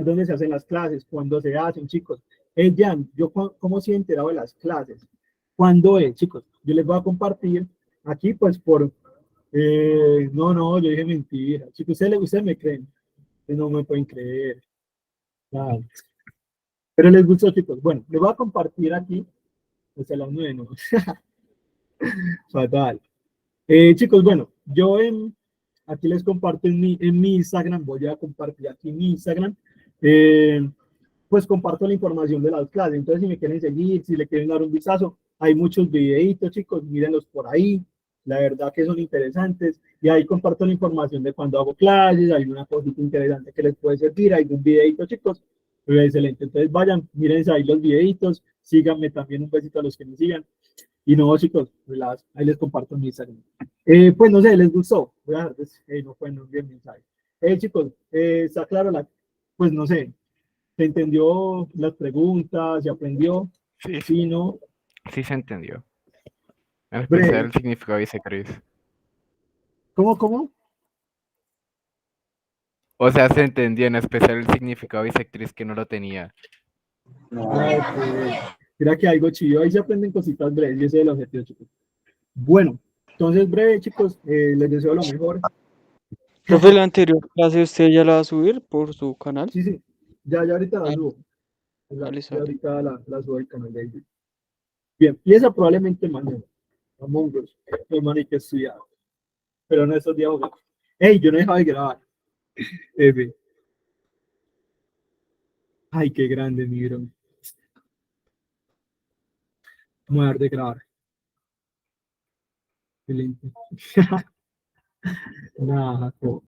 Speaker 1: dónde se hacen las clases, cuándo se hacen, chicos. Jan, yo cómo se he enterado de las clases. ¿Cuándo es, chicos? Yo les voy a compartir aquí, pues, no, yo dije mentira. Chicos, ustedes me creen. Ustedes no me pueden creer. Claro. Pero les gustó, chicos. Bueno, les voy a compartir aquí. Hasta las 9, ¿no? Fatal. Chicos, bueno, aquí les comparto en mi Instagram. Voy a compartir aquí mi Instagram. Pues comparto la información de las clases. Entonces, si me quieren seguir, si le quieren dar un vistazo, hay muchos videitos, chicos. Mírenlos por ahí. La verdad que son interesantes. Y ahí comparto la información de cuando hago clases. Hay una cosita interesante que les puede servir. Hay un videito, chicos. Excelente. Entonces vayan, mírense ahí los videitos. Síganme también, un besito a los que me sigan. Y no, chicos, ahí les comparto mi Instagram. Pues no sé, ¿les gustó? Voy a dejarles, no fue un bien mensaje. Chicos, está claro pues no sé, ¿se entendió las preguntas? ¿Se aprendió?
Speaker 3: Sí,
Speaker 1: sí, ¿no?
Speaker 3: Sí se entendió. En especial el significado bisectriz.
Speaker 1: ¿Cómo?
Speaker 3: O sea, se entendió en especial el significado bisectriz que no lo tenía.
Speaker 1: Mira que algo chido, ahí se aprenden cositas breves y ese es el objetivo, chicos. Bueno, entonces breve, chicos, les deseo lo mejor.
Speaker 16: Profe, la anterior clase usted ya la va a subir por su canal.
Speaker 1: Sí, ya ahorita la subo.
Speaker 16: Vale,
Speaker 1: Ya ahorita la subo al canal de YouTube. Bien, y esa probablemente mañana. Among Us, hermano, hay que estudiar. Pero no esos días jugando. Ey, yo no he dejado de grabar. Ay, qué grande, mi bro. Vamos a dejar de grabar. Excelente. Nada,